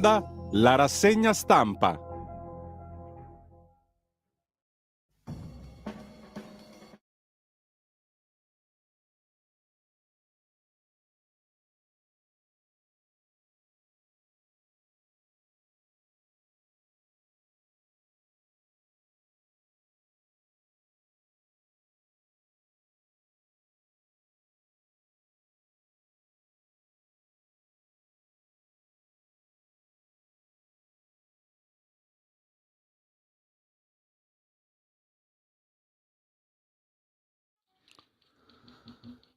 La rassegna stampa.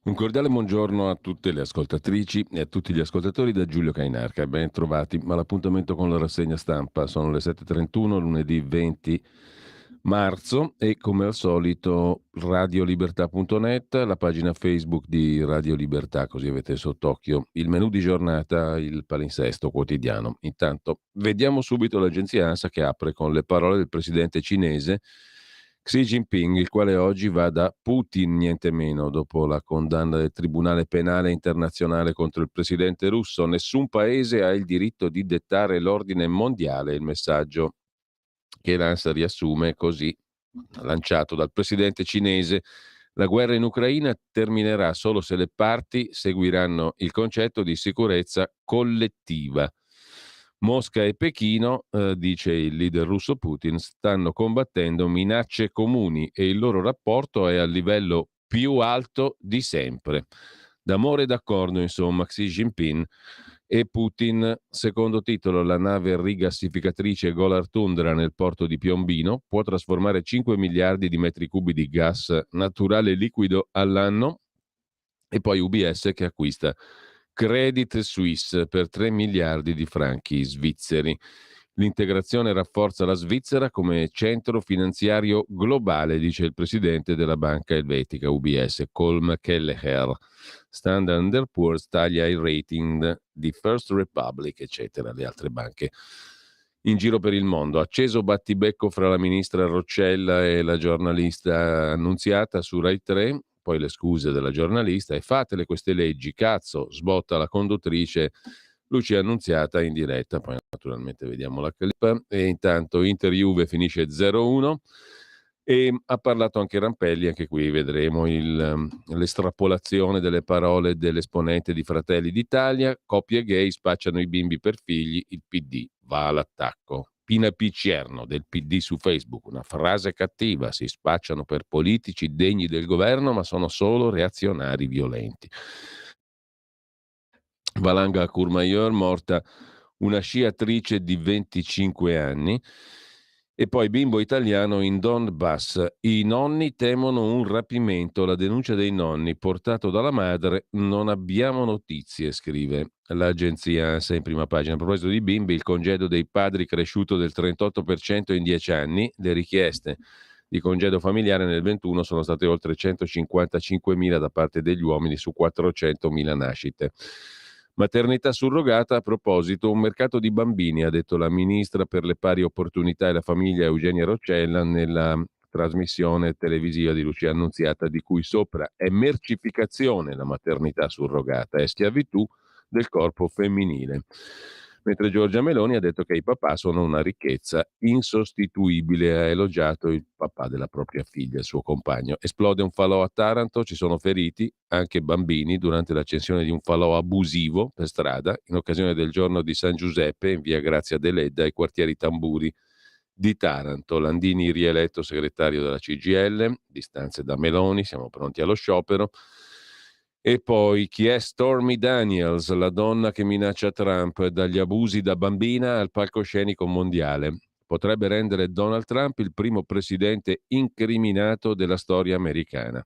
Un cordiale buongiorno a tutte le ascoltatrici e a tutti gli ascoltatori da Giulio Cainarca. Ben trovati all'appuntamento con la rassegna stampa. Sono le 7:31, lunedì 20 marzo e come al solito radiolibertà.net, la pagina Facebook di Radio Libertà, così avete sott'occhio il menù di giornata, il palinsesto quotidiano. Intanto vediamo subito l'agenzia ANSA che apre con le parole del presidente cinese Xi Jinping, il quale oggi va da Putin, niente meno, dopo la condanna del Tribunale Penale Internazionale contro il presidente russo. Nessun paese ha il diritto di dettare l'ordine mondiale, il messaggio che l'ANSA riassume così, lanciato dal presidente cinese. La guerra in Ucraina terminerà solo se le parti seguiranno il concetto di sicurezza collettiva. Mosca e Pechino, dice il leader russo Putin, stanno combattendo minacce comuni e il loro rapporto è al livello più alto di sempre. D'amore e d'accordo, insomma, Xi Jinping e Putin. Secondo titolo, la nave rigassificatrice Golar Tundra nel porto di Piombino può trasformare 5 miliardi di metri cubi di gas naturale liquido all'anno. E poi UBS che acquista Credit Suisse per 3 miliardi di franchi svizzeri. L'integrazione rafforza la Svizzera come centro finanziario globale, dice il presidente della banca elvetica UBS, Colm Kelleher. Standard & Poor's taglia il rating di First Republic, eccetera, le altre banche in giro per il mondo. Acceso battibecco fra la ministra Roccella e la giornalista Annunziata su Rai 3, poi le scuse della giornalista e fatele queste leggi, cazzo, sbotta la conduttrice Lucia Annunziata in diretta, poi naturalmente vediamo la clip e intanto Inter-Juve finisce 0-1 e ha parlato anche Rampelli, anche qui vedremo l'estrapolazione delle parole dell'esponente di Fratelli d'Italia, coppie gay spacciano i bimbi per figli, il PD va all'attacco. Pina Picierno del PD su Facebook, una frase cattiva, si spacciano per politici degni del governo ma sono solo reazionari violenti. Valanga Courmayeur, morta una sciatrice di 25 anni. E poi bimbo italiano in Donbass. I nonni temono un rapimento. La denuncia dei nonni portato dalla madre. Non abbiamo notizie, scrive l'agenzia ANSA in prima pagina. A proposito di bimbi, il congedo dei padri cresciuto del 38% in 10 anni. Le richieste di congedo familiare nel 21 sono state oltre 155.000 da parte degli uomini su 400.000 nascite. Maternità surrogata, a proposito, un mercato di bambini, ha detto la ministra per le pari opportunità e la famiglia Eugenia Roccella nella trasmissione televisiva di Lucia Annunziata, di cui sopra è mercificazione la maternità surrogata, è schiavitù del corpo femminile. Mentre Giorgia Meloni ha detto che i papà sono una ricchezza insostituibile, ha elogiato il papà della propria figlia, il suo compagno. Esplode un falò a Taranto, ci sono feriti, anche bambini, durante l'accensione di un falò abusivo per strada, in occasione del giorno di San Giuseppe, in via Grazia Deledda, ai quartieri Tamburi di Taranto. Landini rieletto segretario della CGIL, distanze da Meloni, siamo pronti allo sciopero. E poi chi è Stormy Daniels, la donna che minaccia Trump, dagli abusi da bambina al palcoscenico mondiale. Potrebbe rendere Donald Trump il primo presidente incriminato della storia americana.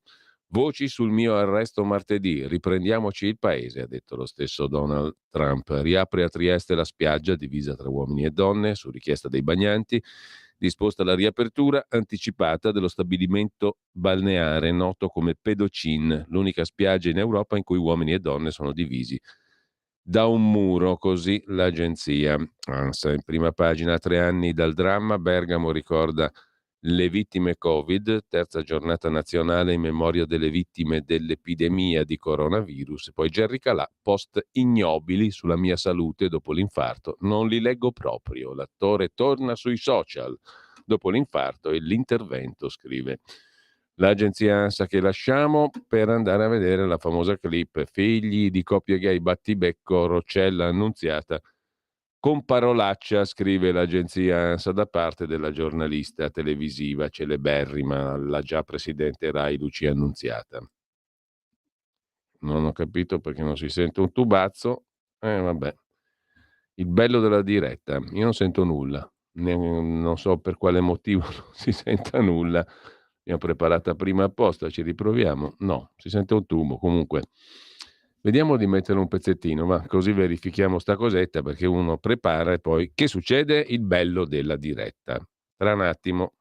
Voci sul mio arresto martedì, riprendiamoci il paese, ha detto lo stesso Donald Trump. Riapre a Trieste la spiaggia divisa tra uomini e donne su richiesta dei bagnanti, disposta la riapertura anticipata dello stabilimento balneare noto come Pedocin, l'unica spiaggia in Europa in cui uomini e donne sono divisi da un muro, così l'agenzia ANSA. In prima pagina, 3 anni dal dramma, Bergamo ricorda le vittime Covid, terza giornata nazionale in memoria delle vittime dell'epidemia di coronavirus. Poi Gerry Calà, post ignobili sulla mia salute dopo l'infarto. Non li leggo proprio. L'attore torna sui social dopo l'infarto e l'intervento, scrive l'agenzia ANSA, che lasciamo per andare a vedere la famosa clip figli di coppie gay battibecco Roccella Annunziata con parolaccia, scrive l'agenzia ANSA da parte della giornalista televisiva celeberrima, la già presidente Rai Lucia Annunziata. Non ho capito perché non si sente un tubazzo. Vabbè. Il bello della diretta, io non sento nulla, non so per quale motivo non si senta nulla. L'abbiamo preparata prima apposta, ci riproviamo. No, si sente un tubo. Comunque, vediamo di mettere un pezzettino, ma così verifichiamo sta cosetta, perché uno prepara e poi che succede? Il bello della diretta. Tra un attimo.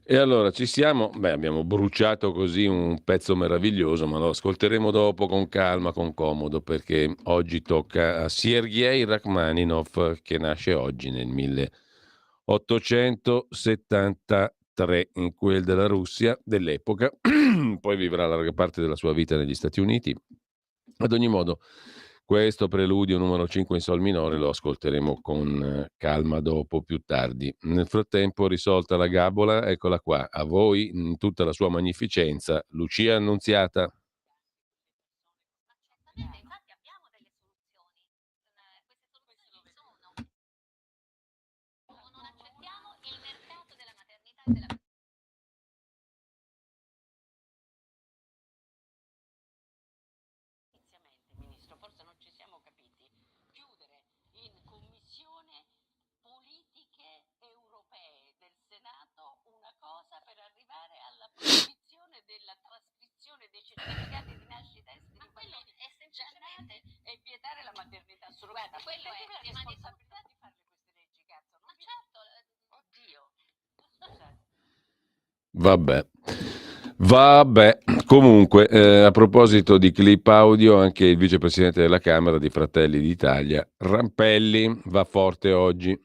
E allora ci siamo, beh, abbiamo bruciato così un pezzo meraviglioso, ma lo ascolteremo dopo con calma, con comodo, perché oggi tocca a Sergei Rachmaninov, che nasce oggi nel 1873 in quel della Russia dell'epoca, poi vivrà larga parte della sua vita negli Stati Uniti. Ad ogni modo, questo preludio numero 5 in sol minore lo ascolteremo con calma dopo, più tardi. Nel frattempo, risolta la gabola, eccola qua, a voi in tutta la sua magnificenza, Lucia Annunziata. Vabbè, comunque, a proposito di clip audio, anche il vicepresidente della Camera di Fratelli d'Italia, Rampelli, va forte oggi.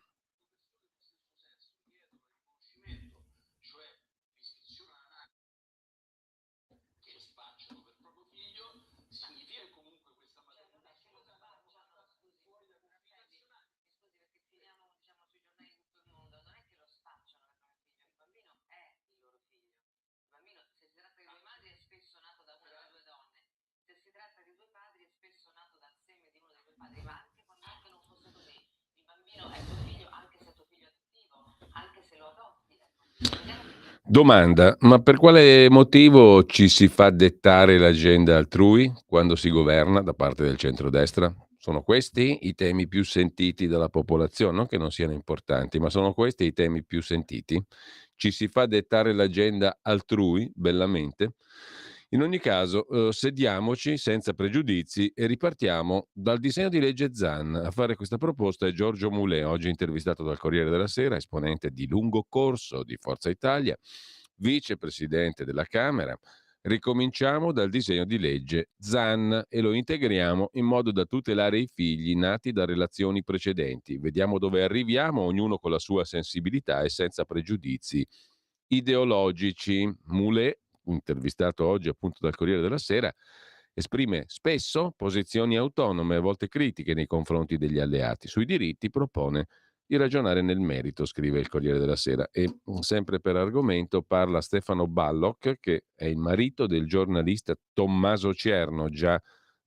Domanda, ma per quale motivo ci si fa dettare l'agenda altrui quando si governa da parte del centrodestra? Sono questi i temi più sentiti dalla popolazione? Non che non siano importanti, ma sono questi i temi più sentiti? Ci si fa dettare l'agenda altrui, bellamente? In ogni caso, sediamoci senza pregiudizi e ripartiamo dal disegno di legge Zan. A fare questa proposta è Giorgio Mulè, oggi intervistato dal Corriere della Sera, esponente di lungo corso di Forza Italia, vicepresidente della Camera. Ricominciamo dal disegno di legge Zan e lo integriamo in modo da tutelare i figli nati da relazioni precedenti. Vediamo dove arriviamo, ognuno con la sua sensibilità e senza pregiudizi ideologici. Mulè, intervistato oggi appunto dal Corriere della Sera, esprime spesso posizioni autonome, a volte critiche nei confronti degli alleati. Sui diritti propone di ragionare nel merito, scrive il Corriere della Sera. E sempre per argomento parla Stefano Ballock, che è il marito del giornalista Tommaso Cerno, già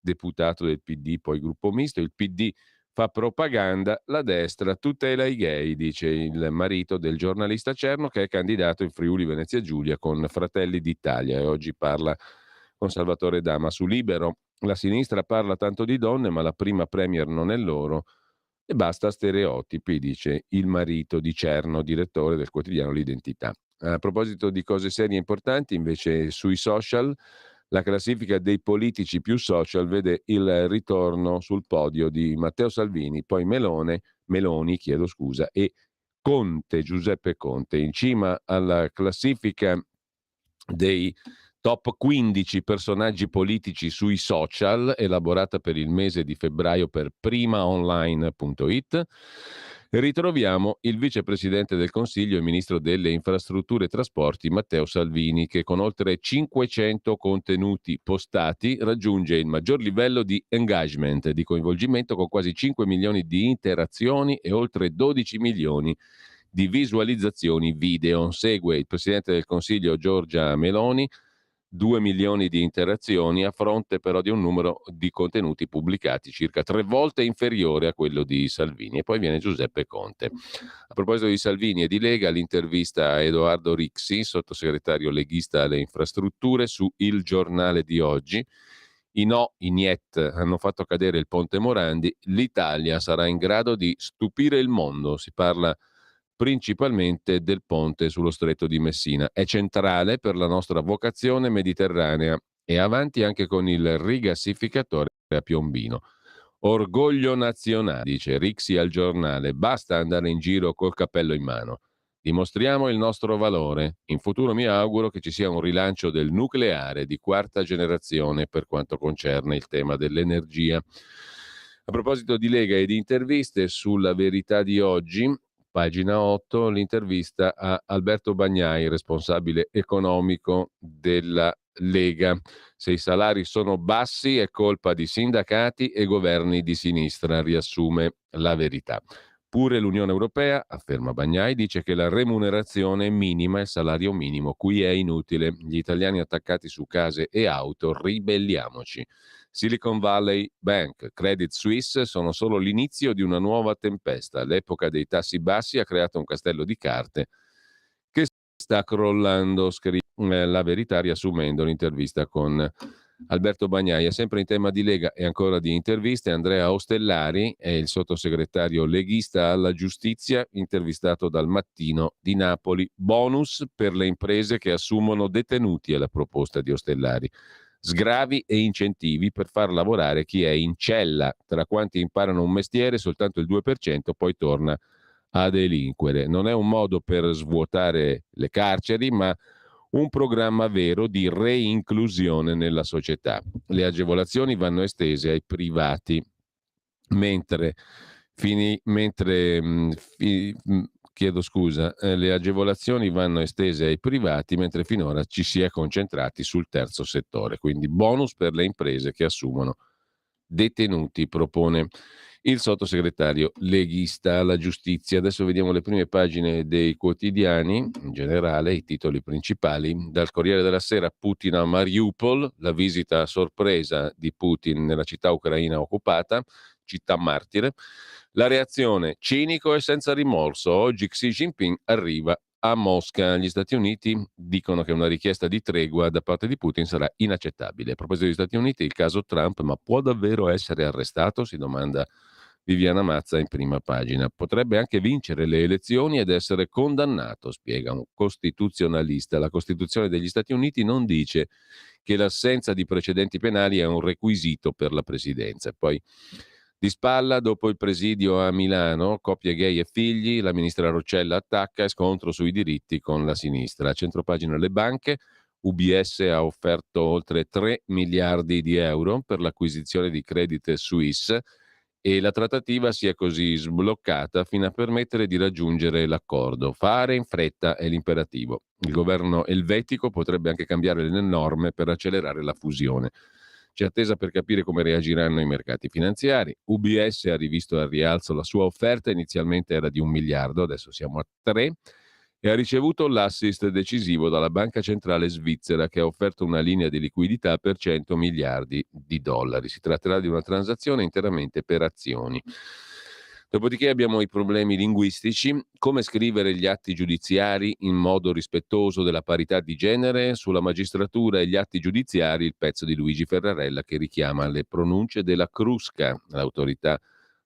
deputato del PD, poi gruppo misto. Il PD fa propaganda, la destra tutela i gay, dice il marito del giornalista Cerno, che è candidato in Friuli Venezia Giulia con Fratelli d'Italia, e oggi parla con Salvatore Dama su Libero. La sinistra parla tanto di donne, ma la prima premier non è loro. E basta stereotipi, dice il marito di Cerno, direttore del quotidiano L'Identità. A proposito di cose serie e importanti, invece, sui social, la classifica dei politici più social vede il ritorno sul podio di Matteo Salvini, poi Meloni, chiedo scusa, e Conte, Giuseppe Conte. In cima alla classifica dei top 15 personaggi politici sui social, elaborata per il mese di febbraio per primaonline.it, ritroviamo il vicepresidente del Consiglio e ministro delle Infrastrutture e Trasporti Matteo Salvini, che con oltre 500 contenuti postati raggiunge il maggior livello di engagement, di coinvolgimento, con quasi 5 milioni di interazioni e oltre 12 milioni di visualizzazioni video. Segue il presidente del Consiglio Giorgia Meloni, 2 milioni di interazioni, a fronte però di un numero di contenuti pubblicati circa 3 volte inferiore a quello di Salvini. E poi viene Giuseppe Conte. A proposito di Salvini e di Lega, l'intervista a Edoardo Rixi, sottosegretario leghista alle infrastrutture, su Il Giornale di oggi. I no, i niet hanno fatto cadere il ponte Morandi, l'Italia sarà in grado di stupire il mondo. Si parla principalmente del ponte sullo stretto di Messina. È centrale per la nostra vocazione mediterranea e avanti anche con il rigassificatore a Piombino. Orgoglio nazionale, dice Rixi al giornale, basta andare in giro col cappello in mano. Dimostriamo il nostro valore. In futuro mi auguro che ci sia un rilancio del nucleare di quarta generazione per quanto concerne il tema dell'energia. A proposito di Lega e di interviste, sulla Verità di oggi, pagina 8, l'intervista a Alberto Bagnai, responsabile economico della Lega. Se i salari sono bassi è colpa di sindacati e governi di sinistra, riassume La Verità. Pure l'Unione Europea, afferma Bagnai, dice che la remunerazione minima è il salario minimo, qui è inutile. Gli italiani attaccati su case e auto, ribelliamoci. Silicon Valley Bank, Credit Suisse sono solo l'inizio di una nuova tempesta. L'epoca dei tassi bassi ha creato un castello di carte che sta crollando, scrive La Verità, riassumendo l'intervista con Alberto Bagnai. Sempre in tema di Lega e ancora di interviste, Andrea Ostellari è il sottosegretario leghista alla giustizia, intervistato dal Mattino di Napoli. Bonus per le imprese che assumono detenuti è la proposta di Ostellari. Sgravi e incentivi per far lavorare chi è in cella. Tra quanti imparano un mestiere, soltanto il 2% poi torna a delinquere. Non è un modo per svuotare le carceri, ma un programma vero di reinclusione nella società. Le agevolazioni vanno estese ai privati, le agevolazioni vanno estese ai privati, mentre finora ci si è concentrati sul terzo settore. Quindi bonus per le imprese che assumono detenuti, propone il sottosegretario leghista alla giustizia. Adesso vediamo le prime pagine dei quotidiani, in generale i titoli principali. Dal Corriere della Sera: Putin a Mariupol, la visita a sorpresa di Putin nella città ucraina occupata, città martire. La reazione: cinico e senza rimorso. Oggi Xi Jinping arriva a Mosca. Gli Stati Uniti dicono che una richiesta di tregua da parte di Putin sarà inaccettabile. A proposito degli Stati Uniti, il caso Trump, ma può davvero essere arrestato? Si domanda Viviana Mazza in prima pagina. Potrebbe anche vincere le elezioni ed essere condannato, spiega un costituzionalista. La Costituzione degli Stati Uniti non dice che l'assenza di precedenti penali è un requisito per la presidenza. Poi di spalla, dopo il presidio a Milano, coppie gay e figli, la ministra Roccella attacca e scontro sui diritti con la sinistra. A centropagina le banche, UBS ha offerto oltre 3 miliardi di euro per l'acquisizione di Credit Suisse e la trattativa si è così sbloccata fino a permettere di raggiungere l'accordo. Fare in fretta è l'imperativo. Il governo elvetico potrebbe anche cambiare le norme per accelerare la fusione. C'è attesa per capire come reagiranno i mercati finanziari. UBS ha rivisto al rialzo la sua offerta, inizialmente era di 1 miliardo, adesso siamo a 3. e ha ricevuto l'assist decisivo dalla Banca Centrale Svizzera che ha offerto una linea di liquidità per 100 miliardi di dollari. Si tratterà di una transazione interamente per azioni. Dopodiché abbiamo i problemi linguistici, come scrivere gli atti giudiziari in modo rispettoso della parità di genere, sulla magistratura e gli atti giudiziari, il pezzo di Luigi Ferrarella che richiama le pronunce della Crusca, l'autorità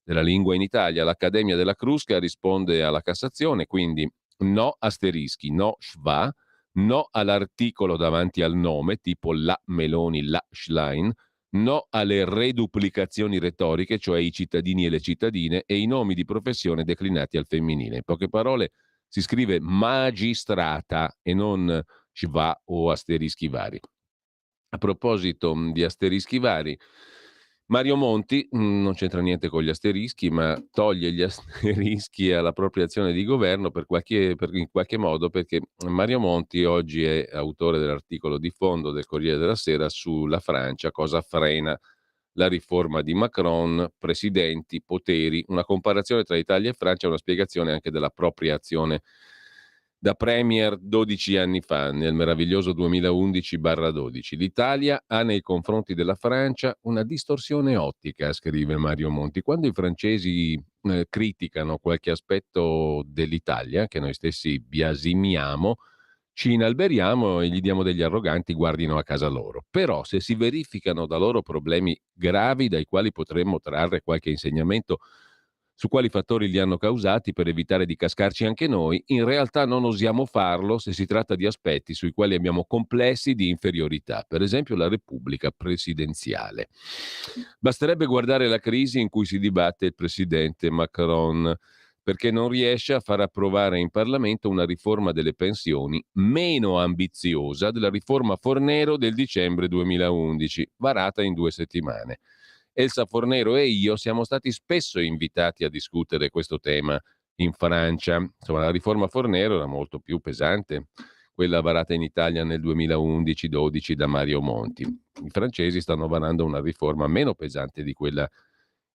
della lingua in Italia. L'Accademia della Crusca risponde alla Cassazione, quindi no asterischi, no schwa, no all'articolo davanti al nome, tipo la Meloni, la Schlein, no alle reduplicazioni retoriche, cioè i cittadini e le cittadine, e i nomi di professione declinati al femminile. In poche parole, si scrive magistrata e non schwa o asterischi vari. A proposito di asterischi vari, Mario Monti non c'entra niente con gli asterischi, ma toglie gli asterischi alla propria azione di governo in qualche modo, perché Mario Monti oggi è autore dell'articolo di fondo del Corriere della Sera sulla Francia, cosa frena la riforma di Macron, presidenti, poteri, una comparazione tra Italia e Francia, una spiegazione anche della propria azione da premier 12 anni fa, nel meraviglioso 2011-12. L'Italia ha nei confronti della Francia una distorsione ottica, scrive Mario Monti. Quando i francesi criticano qualche aspetto dell'Italia, che noi stessi biasimiamo, ci inalberiamo e gli diamo degli arroganti, guardino a casa loro. Però se si verificano da loro problemi gravi dai quali potremmo trarre qualche insegnamento su quali fattori li hanno causati per evitare di cascarci anche noi, in realtà non osiamo farlo se si tratta di aspetti sui quali abbiamo complessi di inferiorità, per esempio la Repubblica presidenziale. Basterebbe guardare la crisi in cui si dibatte il presidente Macron, perché non riesce a far approvare in Parlamento una riforma delle pensioni meno ambiziosa della riforma Fornero del dicembre 2011, varata in 2 settimane. Elsa Fornero e io siamo stati spesso invitati a discutere questo tema in Francia. Insomma, la riforma Fornero era molto più pesante, quella varata in Italia nel 2011-12 da Mario Monti. I francesi stanno varando una riforma meno pesante di quella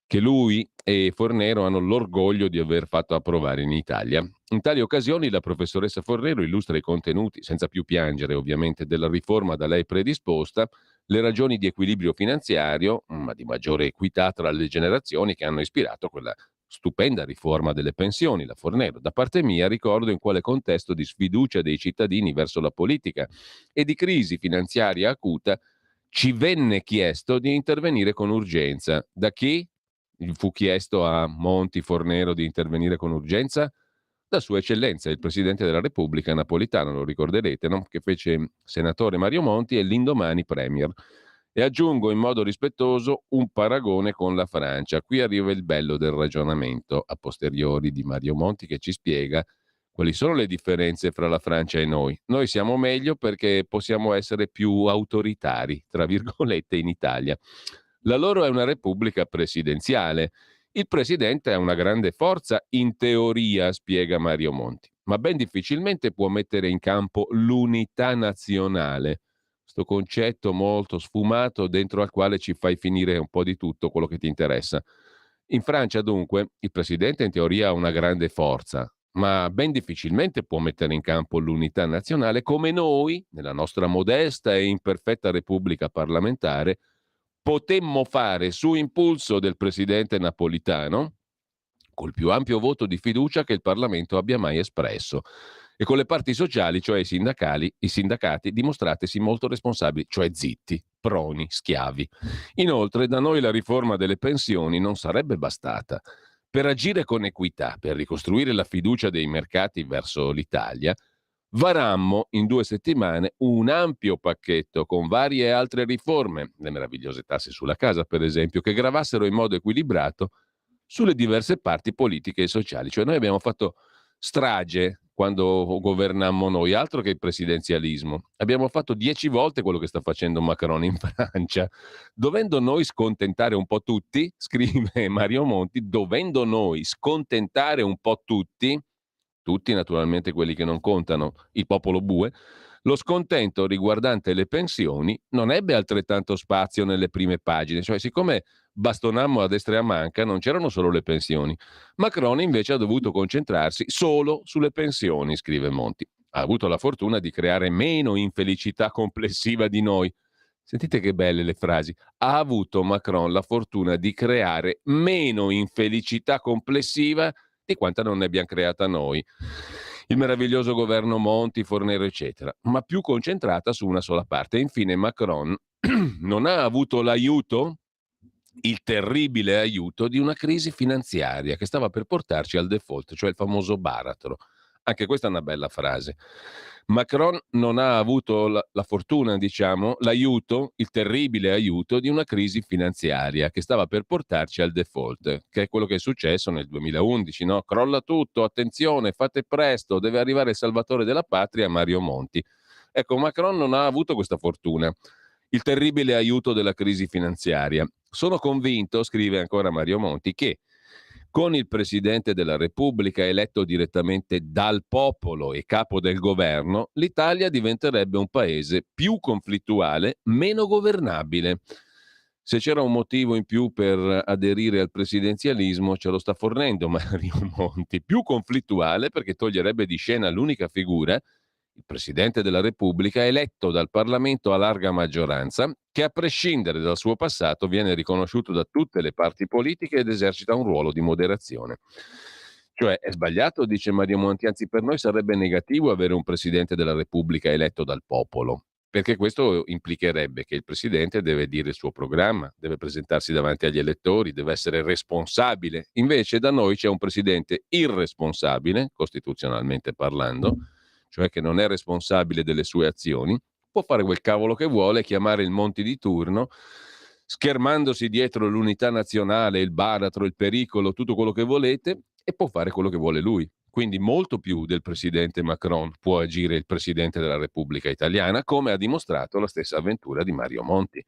che lui e Fornero hanno l'orgoglio di aver fatto approvare in Italia. In tali occasioni la professoressa Fornero illustra i contenuti, senza più piangere ovviamente, della riforma da lei predisposta, le ragioni di equilibrio finanziario, ma di maggiore equità tra le generazioni che hanno ispirato quella stupenda riforma delle pensioni, la Fornero. Da parte mia ricordo in quale contesto di sfiducia dei cittadini verso la politica e di crisi finanziaria acuta ci venne chiesto di intervenire con urgenza. Da chi? Fu chiesto a Monti Fornero di intervenire con urgenza? Da Sua Eccellenza, il Presidente della Repubblica Napolitano, lo ricorderete, no? Che fece senatore Mario Monti e l'indomani Premier. E aggiungo in modo rispettoso un paragone con la Francia. Qui arriva il bello del ragionamento a posteriori di Mario Monti che ci spiega quali sono le differenze fra la Francia e noi. Noi siamo meglio perché possiamo essere più autoritari, tra virgolette, in Italia. La loro è una repubblica presidenziale. Il presidente ha una grande forza in teoria, spiega Mario Monti, ma ben difficilmente può mettere in campo l'unità nazionale. Questo concetto molto sfumato dentro al quale ci fai finire un po' di tutto quello che ti interessa. In Francia, dunque, il presidente in teoria ha una grande forza, ma ben difficilmente può mettere in campo l'unità nazionale come noi, nella nostra modesta e imperfetta repubblica parlamentare, potemmo fare su impulso del presidente Napolitano, col più ampio voto di fiducia che il Parlamento abbia mai espresso, e con le parti sociali, cioè i sindacati, dimostratesi molto responsabili, cioè zitti, proni, schiavi. Inoltre, da noi la riforma delle pensioni non sarebbe bastata. Per agire con equità, per ricostruire la fiducia dei mercati verso l'Italia, varammo in 2 settimane un ampio pacchetto con varie altre riforme, le meravigliose tasse sulla casa per esempio, che gravassero in modo equilibrato sulle diverse parti politiche e sociali. Cioè noi abbiamo fatto strage quando governammo noi, altro che il presidenzialismo. Abbiamo fatto 10 volte quello che sta facendo Macron in Francia, dovendo noi scontentare un po' tutti, scrive Mario Monti, dovendo noi scontentare un po' tutti, tutti naturalmente quelli che non contano, il popolo bue, Lo scontento riguardante le pensioni non ebbe altrettanto spazio nelle prime pagine, cioè siccome bastonammo a destra e a manca non c'erano solo le pensioni. Macron invece ha dovuto concentrarsi solo sulle pensioni, scrive Monti. Ha avuto la fortuna di creare meno infelicità complessiva di noi. Sentite che belle le frasi. Ha avuto Macron la fortuna di creare meno infelicità complessiva di quanta non ne abbiamo creata noi. Il meraviglioso governo Monti, Fornero, eccetera, ma più concentrata su una sola parte. E infine Macron non ha avuto l'aiuto, il terribile aiuto di una crisi finanziaria che stava per portarci al default, cioè il famoso baratro. Anche questa è una bella frase. Macron non ha avuto la fortuna, diciamo, l'aiuto, il terribile aiuto di una crisi finanziaria che stava per portarci al default, che è quello che è successo nel 2011, no? Crolla tutto, attenzione, fate presto, deve arrivare il salvatore della patria, Mario Monti. Ecco, Macron non ha avuto questa fortuna, il terribile aiuto della crisi finanziaria. Sono convinto, scrive ancora Mario Monti, che con il Presidente della Repubblica eletto direttamente dal popolo e capo del governo, l'Italia diventerebbe un paese più conflittuale, meno governabile. Se c'era un motivo in più per aderire al presidenzialismo, ce lo sta fornendo Mario Monti. Più conflittuale perché toglierebbe di scena l'unica figura, il Presidente della Repubblica, eletto dal Parlamento a larga maggioranza, che a prescindere dal suo passato viene riconosciuto da tutte le parti politiche ed esercita un ruolo di moderazione. Cioè è sbagliato, dice Mario Monti, anzi per noi sarebbe negativo avere un Presidente della Repubblica eletto dal popolo, perché questo implicherebbe che il Presidente deve dire il suo programma, deve presentarsi davanti agli elettori, deve essere responsabile. Invece da noi c'è un Presidente irresponsabile, costituzionalmente parlando, cioè che non è responsabile delle sue azioni, può fare quel cavolo che vuole, chiamare il Monti di turno, schermandosi dietro l'unità nazionale, il baratro, il pericolo, tutto quello che volete, e può fare quello che vuole lui. Quindi molto più del presidente Macron può agire il presidente della Repubblica Italiana, come ha dimostrato la stessa avventura di Mario Monti.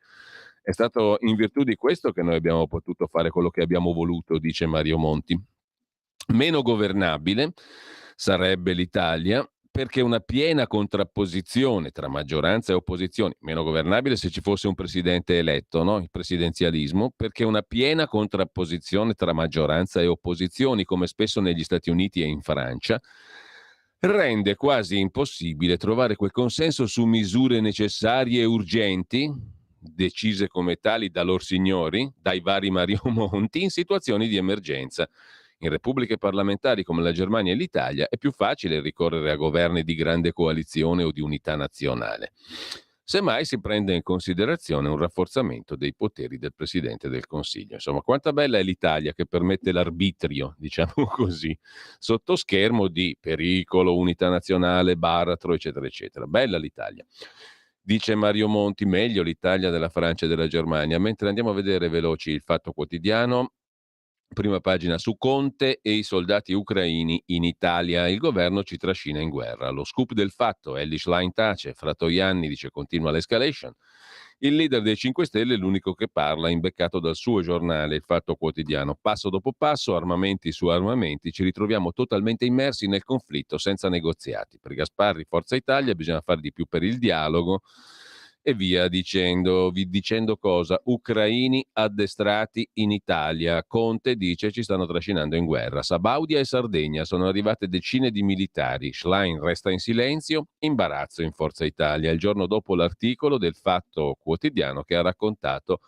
È stato in virtù di questo che noi abbiamo potuto fare quello che abbiamo voluto, dice Mario Monti. Meno governabile sarebbe l'Italia perché una piena contrapposizione tra maggioranza e opposizioni, meno governabile se ci fosse un presidente eletto, no? Il presidenzialismo, perché una piena contrapposizione tra maggioranza e opposizioni, come spesso negli Stati Uniti e in Francia, rende quasi impossibile trovare quel consenso su misure necessarie e urgenti, decise come tali da lor signori, dai vari Mario Monti, in situazioni di emergenza. In repubbliche parlamentari come la Germania e l'Italia è più facile ricorrere a governi di grande coalizione o di unità nazionale. Semmai si prende in considerazione un rafforzamento dei poteri del Presidente del Consiglio. Insomma, quanta bella è l'Italia che permette l'arbitrio, diciamo così, sotto schermo di pericolo, unità nazionale, baratro, eccetera, eccetera. Bella l'Italia. Dice Mario Monti, meglio l'Italia della Francia e della Germania. Mentre andiamo a vedere veloci il Fatto Quotidiano, prima pagina su Conte e i soldati ucraini in Italia. Il governo ci trascina in guerra. Lo scoop del Fatto, Elly Schlein tace, Fratoianni dice continua l'escalation. Il leader dei 5 Stelle è l'unico che parla, imbeccato dal suo giornale, il Fatto Quotidiano. Passo dopo passo, armamenti su armamenti, ci ritroviamo totalmente immersi nel conflitto senza negoziati. Per Gasparri, Forza Italia, bisogna fare di più per il dialogo e via dicendo. Dicendo cosa? Ucraini addestrati in Italia. Conte dice ci stanno trascinando in guerra. Sabaudia e Sardegna sono arrivate decine di militari. Schlein resta in silenzio. Imbarazzo in Forza Italia. Il giorno dopo l'articolo del Fatto Quotidiano che ha raccontato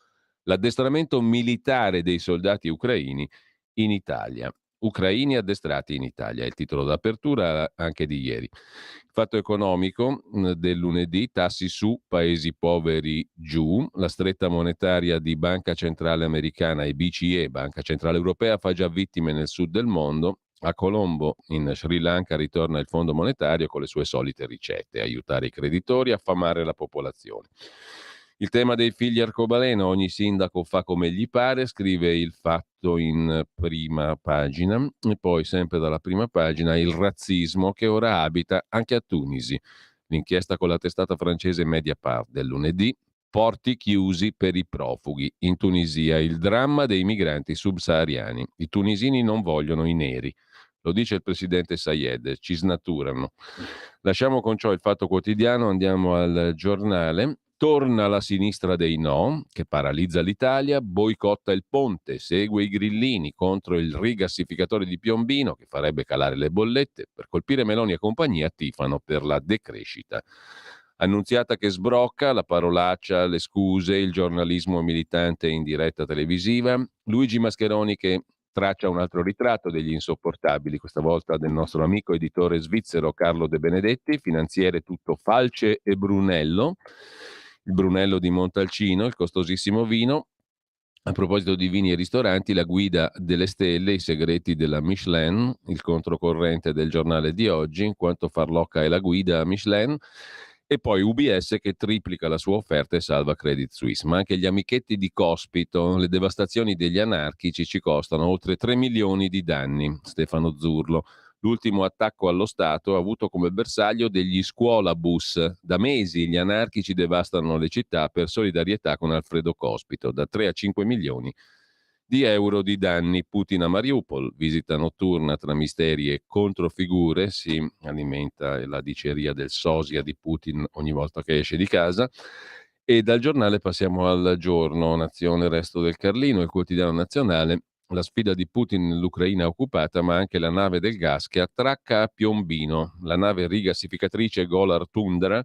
l'addestramento militare dei soldati ucraini in Italia. Ucraini addestrati in Italia, è il titolo d'apertura anche di ieri. Il Fatto Economico del lunedì, tassi su, paesi poveri giù, la stretta monetaria di Banca Centrale Americana e BCE, Banca Centrale Europea, fa già vittime nel sud del mondo. A Colombo, in Sri Lanka, ritorna il Fondo Monetario con le sue solite ricette, aiutare i creditori, affamare la popolazione. Il tema dei figli arcobaleno, ogni sindaco fa come gli pare, scrive il Fatto in prima pagina, e poi sempre dalla prima pagina il razzismo che ora abita anche a Tunisi. L'inchiesta con la testata francese Mediapart del lunedì, porti chiusi per i profughi. In Tunisia il dramma dei migranti subsahariani. I tunisini non vogliono i neri. Lo dice il presidente Sayed, ci snaturano. Lasciamo con ciò il Fatto Quotidiano, andiamo al Giornale. Torna la sinistra dei no, che paralizza l'Italia, boicotta il ponte, segue i grillini contro il rigassificatore di Piombino, che farebbe calare le bollette. Per colpire Meloni e compagnia tifano per la decrescita. Annunziata che sbrocca, la parolaccia, le scuse, il giornalismo militante in diretta televisiva. Luigi Mascheroni che traccia un altro ritratto degli insopportabili, questa volta del nostro amico editore svizzero Carlo De Benedetti, finanziere tutto falce e Brunello, il Brunello di Montalcino, il costosissimo vino. A proposito di vini e ristoranti, la guida delle stelle, i segreti della Michelin, il controcorrente del giornale di oggi, in quanto farlocca è la guida Michelin, e poi UBS che triplica la sua offerta e salva Credit Suisse. Ma anche gli amichetti di Cospito, le devastazioni degli anarchici ci costano oltre 3 milioni di danni. Stefano Zurlo. L'ultimo attacco allo Stato ha avuto come bersaglio degli scuolabus. Da mesi gli anarchici devastano le città per solidarietà con Alfredo Cospito, da 3 a 5 milioni di euro di danni. Putin a Mariupol, visita notturna tra misteri e controfigure, si alimenta la diceria del sosia di Putin ogni volta che esce di casa. E dal giornale passiamo al Giorno, Nazione, Resto del Carlino, il quotidiano nazionale. La sfida di Putin nell'Ucraina occupata, ma anche la nave del gas che attracca a Piombino. La nave rigassificatrice Golar Tundra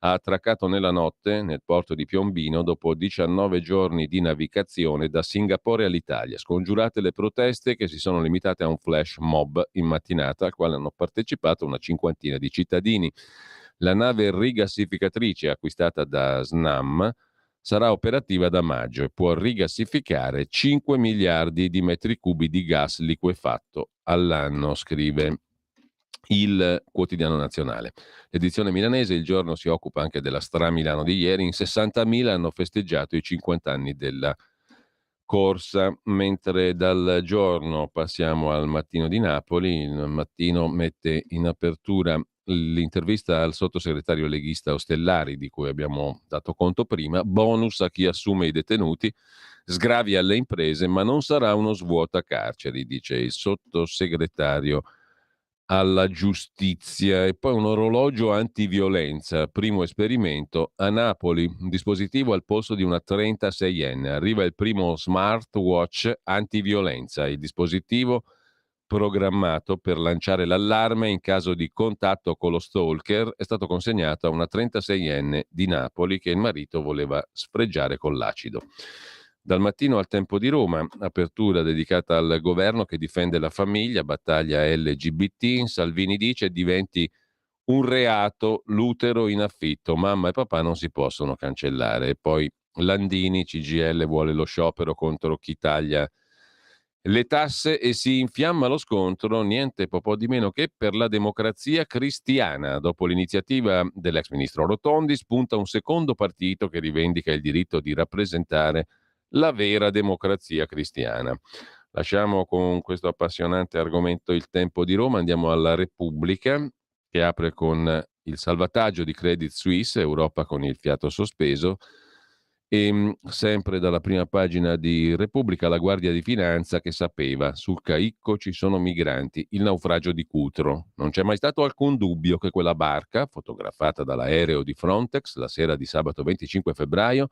ha attraccato nella notte nel porto di Piombino dopo 19 giorni di navigazione da Singapore all'Italia. Scongiurate le proteste che si sono limitate a un flash mob in mattinata al quale hanno partecipato una cinquantina di cittadini. La nave rigassificatrice acquistata da Snam sarà operativa da maggio e può rigassificare 5 miliardi di metri cubi di gas liquefatto all'anno, scrive il quotidiano nazionale. L'edizione milanese, Il Giorno, si occupa anche della Stra Milano di ieri. In 60.000 hanno festeggiato i 50 anni della corsa, mentre dal Giorno passiamo al Mattino di Napoli. Il Mattino mette in apertura l'intervista al sottosegretario leghista Ostellari, di cui abbiamo dato conto prima. Bonus a chi assume i detenuti, sgravi alle imprese, ma non sarà uno svuota carceri, dice il sottosegretario alla giustizia. E poi un orologio antiviolenza, primo esperimento a Napoli, un dispositivo al polso di una 36enne. Arriva il primo smartwatch antiviolenza, il dispositivo programmato per lanciare l'allarme in caso di contatto con lo stalker è stato consegnato a una 36enne di Napoli che il marito voleva sfregiare con l'acido. Dal Mattino al Tempo di Roma, apertura dedicata al governo che difende la famiglia, battaglia LGBT. Salvini dice diventi un reato l'utero in affitto, mamma e papà non si possono cancellare. E poi Landini, CGIL vuole lo sciopero contro chi taglia le tasse e si infiamma lo scontro, niente po' di meno che per la democrazia cristiana. Dopo l'iniziativa dell'ex ministro Rotondi spunta un secondo partito che rivendica il diritto di rappresentare la vera democrazia cristiana. Lasciamo con questo appassionante argomento il Tempo di Roma, andiamo alla Repubblica che apre con il salvataggio di Credit Suisse, Europa con il fiato sospeso. E sempre dalla prima pagina di Repubblica, la Guardia di Finanza che sapeva sul Caicco ci sono migranti, il naufragio di Cutro. Non c'è mai stato alcun dubbio che quella barca, fotografata dall'aereo di Frontex la sera di sabato 25 febbraio,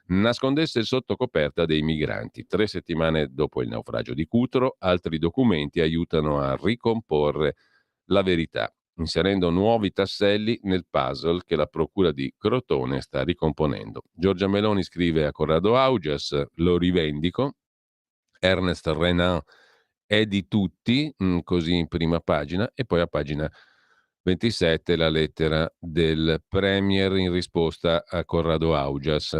nascondesse sotto coperta dei migranti. 3 settimane dopo il naufragio di Cutro, altri documenti aiutano a ricomporre la verità, inserendo nuovi tasselli nel puzzle che la procura di Crotone sta ricomponendo. Giorgia Meloni scrive a Corrado Augias, lo rivendico, Ernest Renan è di tutti, così in prima pagina, e poi a pagina 27 la lettera del Premier in risposta a Corrado Augias.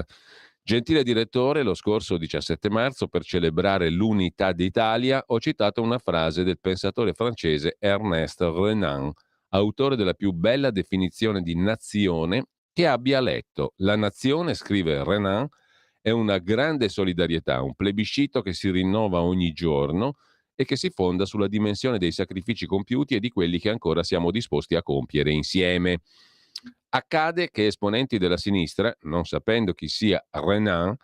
Gentile direttore, lo scorso 17 marzo, per celebrare l'unità d'Italia, ho citato una frase del pensatore francese Ernest Renan, autore della più bella definizione di nazione che abbia letto. La nazione, scrive Renan, è una grande solidarietà, un plebiscito che si rinnova ogni giorno e che si fonda sulla dimensione dei sacrifici compiuti e di quelli che ancora siamo disposti a compiere insieme. Accade che esponenti della sinistra, non sapendo chi sia Renan,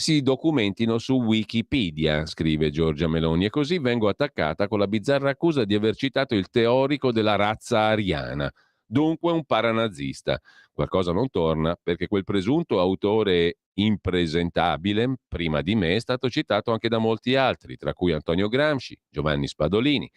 si documentino su Wikipedia, scrive Giorgia Meloni, e così vengo attaccata con la bizzarra accusa di aver citato il teorico della razza ariana, dunque un paranazista. Qualcosa non torna perché quel presunto autore impresentabile, prima di me, è stato citato anche da molti altri, tra cui Antonio Gramsci, Giovanni Spadolini,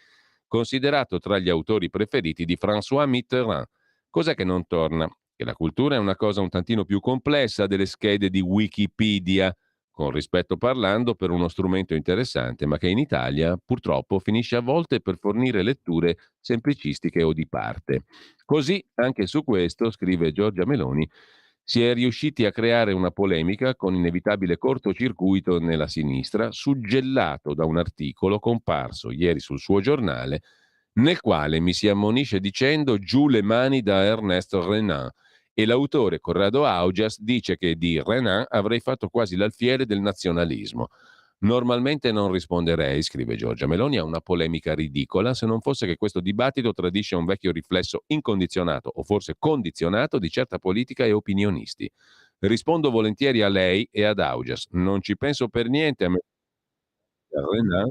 considerato tra gli autori preferiti di François Mitterrand. Cos'è che non torna? Che la cultura è una cosa un tantino più complessa delle schede di Wikipedia, con rispetto parlando, per uno strumento interessante, ma che in Italia purtroppo finisce a volte per fornire letture semplicistiche o di parte. Così, anche su questo, scrive Giorgia Meloni, si è riusciti a creare una polemica con inevitabile cortocircuito nella sinistra, suggellato da un articolo comparso ieri sul suo giornale, nel quale mi si ammonisce dicendo giù le mani da Ernest Renan, e l'autore Corrado Augias dice che di Renan avrei fatto quasi l'alfiere del nazionalismo. Normalmente non risponderei, scrive Giorgia Meloni, a una polemica ridicola se non fosse che questo dibattito tradisce un vecchio riflesso incondizionato o forse condizionato di certa politica e opinionisti. Rispondo volentieri a lei e ad Augias. Non ci penso per niente a mettere Renan.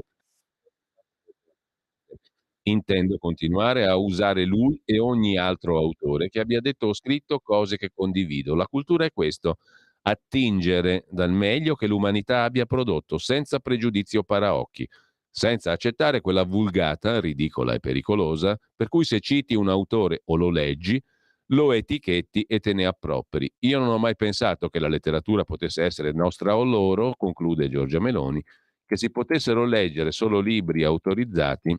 Intendo continuare a usare lui e ogni altro autore che abbia detto o scritto cose che condivido. La cultura è questo: attingere dal meglio che l'umanità abbia prodotto, senza pregiudizio paraocchi, senza accettare quella vulgata, ridicola e pericolosa, per cui se citi un autore o lo leggi, lo etichetti e te ne appropri. Io non ho mai pensato che la letteratura potesse essere nostra o loro, conclude Giorgia Meloni, che si potessero leggere solo libri autorizzati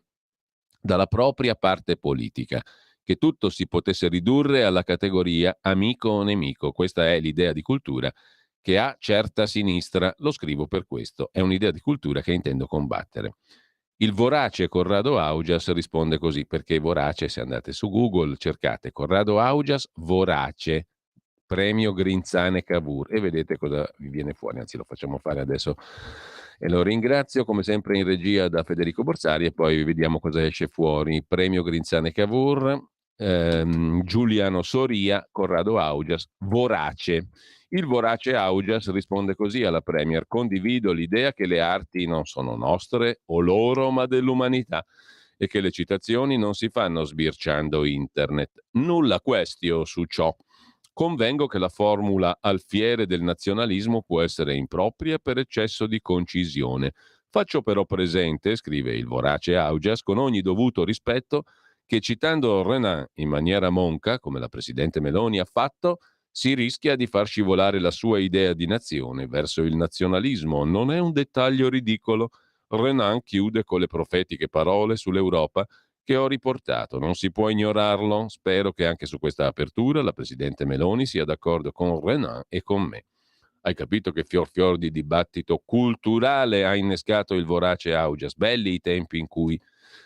dalla propria parte politica, che tutto si potesse ridurre alla categoria amico o nemico. Questa è l'idea di cultura che ha certa sinistra, lo scrivo per questo, è un'idea di cultura che intendo combattere. Il vorace Corrado Augias risponde così, perché vorace, se andate su Google, cercate Corrado Augias vorace, premio Grinzane Cavour, e vedete cosa vi viene fuori, anzi lo facciamo fare adesso e lo ringrazio come sempre in regia da Federico Borsari, e poi vediamo cosa esce fuori. Premio Grinzane Cavour, Giuliano Soria, Corrado Augias, vorace. Il vorace Augias risponde così alla Premier: condivido l'idea che le arti non sono nostre o loro, ma dell'umanità, e che le citazioni non si fanno sbirciando internet. Nulla questio su ciò. Convengo che la formula alfiere del nazionalismo può essere impropria per eccesso di concisione. Faccio però presente, scrive il vorace Augias, con ogni dovuto rispetto, che citando Renan in maniera monca, come la Presidente Meloni ha fatto, si rischia di far scivolare la sua idea di nazione verso il nazionalismo. Non è un dettaglio ridicolo. Renan chiude con le profetiche parole sull'Europa che ho riportato. Non si può ignorarlo. Spero che anche su questa apertura la Presidente Meloni sia d'accordo con Renan e con me. Hai capito che fior fior di dibattito culturale ha innescato il vorace Augias? Belli i tempi in cui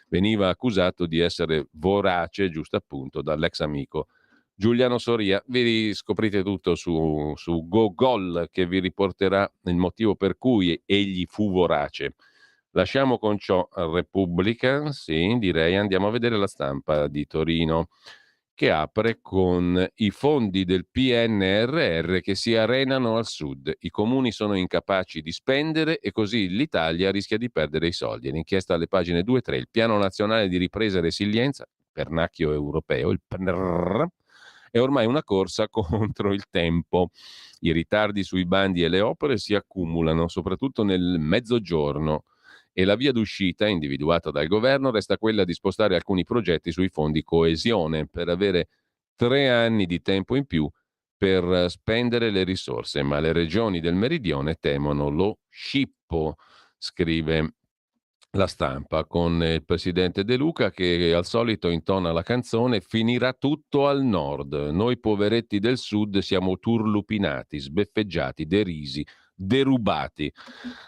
veniva accusato di essere vorace, giusto appunto, dall'ex amico Giuliano Soria. Vi scoprite tutto su Gogol, che vi riporterà il motivo per cui egli fu vorace. Lasciamo con ciò Repubblica, sì, direi andiamo a vedere La Stampa di Torino, che apre con i fondi del PNRR che si arenano al sud. I comuni sono incapaci di spendere e così l'Italia rischia di perdere i soldi. L'inchiesta alle pagine 2 e 3. Il Piano Nazionale di Ripresa e Resilienza, pernacchio europeo, il PNRR, è ormai una corsa contro il tempo. I ritardi sui bandi e le opere si accumulano, soprattutto nel mezzogiorno, e la via d'uscita individuata dal governo resta quella di spostare alcuni progetti sui fondi coesione per avere 3 anni di tempo in più per spendere le risorse, ma le regioni del meridione temono lo scippo, scrive La Stampa, con il presidente De Luca che al solito intona la canzone "Finirà tutto al nord. Noi poveretti del sud siamo turlupinati, sbeffeggiati, derisi, derubati